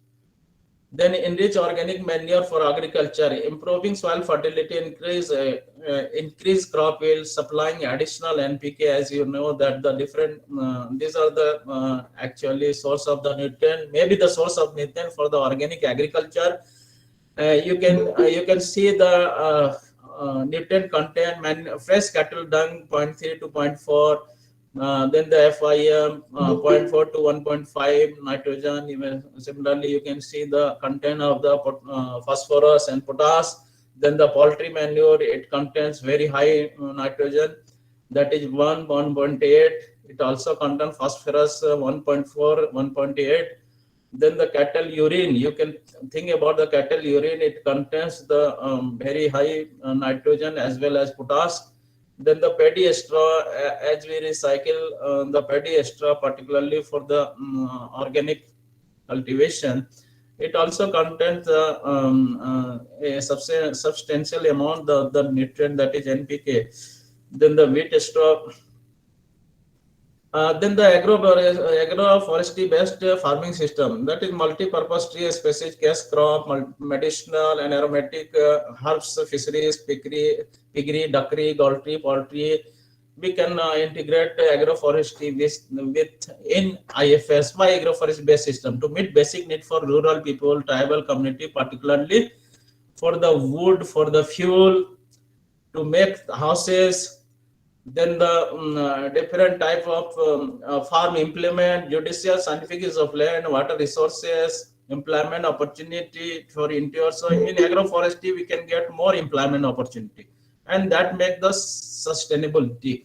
Then enrich organic manure for agriculture, improving soil fertility, increase crop yield, supplying additional NPK. As you know that the different these are the actually source of the nutrient, maybe the source of nutrient for the organic agriculture. You can see the nutrient content. Fresh cattle dung 0.3 to 0.4. Then the FIM 0.4 to 1.5 nitrogen. Even similarly, you can see the content of the phosphorus and potash. Then the poultry manure, it contains very high nitrogen, that is 1.8. It also contains phosphorus 1.4, 1.8. Then the cattle urine, you can think about the cattle urine. It contains the very high nitrogen as well as potash. Then the paddy straw, as we recycle the paddy straw, particularly for the organic cultivation, it also contains a substantial amount of the nutrient, that is NPK. Then the wheat straw, then the agroforestry based farming system, that is multi-purpose tree species, cash crop, medicinal and aromatic herbs, fisheries, piggery, duckery, poultry. We can integrate agroforestry with in IFS by agroforestry based system to meet basic need for rural people, tribal community, particularly for the wood, for the fuel, to make houses. Then the different type of farm implement, judicial scientific use of land, water resources, employment opportunity for interior. So in agroforestry, we can get more employment opportunity, and that make the sustainability.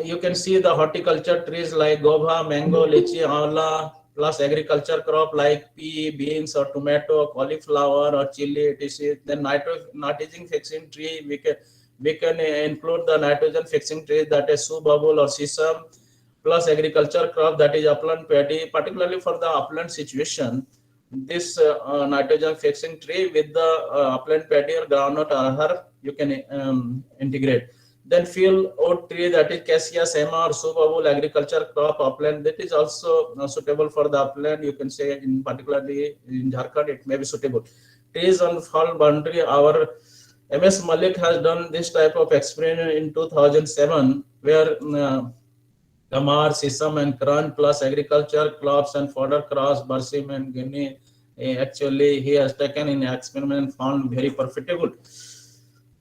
You can see the horticulture trees like guava, mango, lychee, amla, plus agriculture crop like pea, beans, or tomato, cauliflower, or chili, etc. Then nitrogen fixing tree, we can include the nitrogen fixing trees, that is subabul or sesame, plus agriculture crop, that is upland paddy, particularly for the upland situation. This nitrogen fixing tree with the upland paddy or groundnut arhar, you can integrate. Then fuel oat tree, that is cassia, sema, or subabul agriculture crop upland, that is also suitable for the upland. You can say in particularly in Jharkhand, it may be suitable. Trees on fall boundary, our MS Malik has done this type of experiment in 2007, where Kamar, Sisam, and Kran plus agriculture crops and fodder crops, Barsim and Guinea. Actually, he has taken in experiment and found very profitable.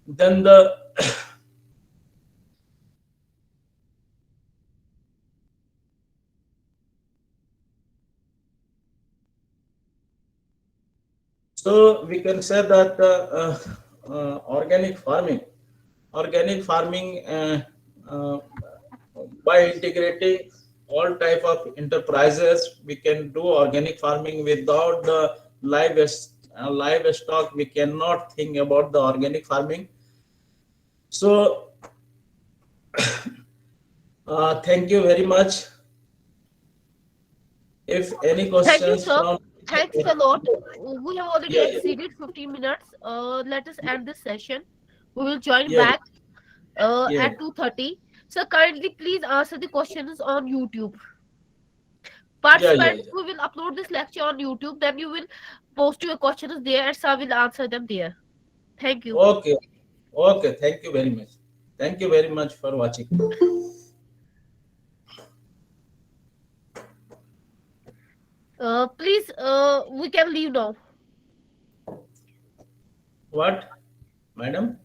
Then the so we can say that organic farming uh, by integrating all type of enterprises, we can do organic farming. Without the livestock, we cannot think about the organic farming. So thank you very much. If any Thank you, questions sir. from, Thanks a lot. We have already yeah, yeah, exceeded 15 minutes. Let us end this session. We will join yeah, back yeah, at 2:30. So kindly please answer the questions on YouTube. yeah, yeah, Participants, yeah. we will upload this lecture on YouTube. Then you will post your questions there and sir will answer them there. Thank you. Okay, okay. Thank you very much. Thank you very much for watching. Please, we can leave now. What, madam?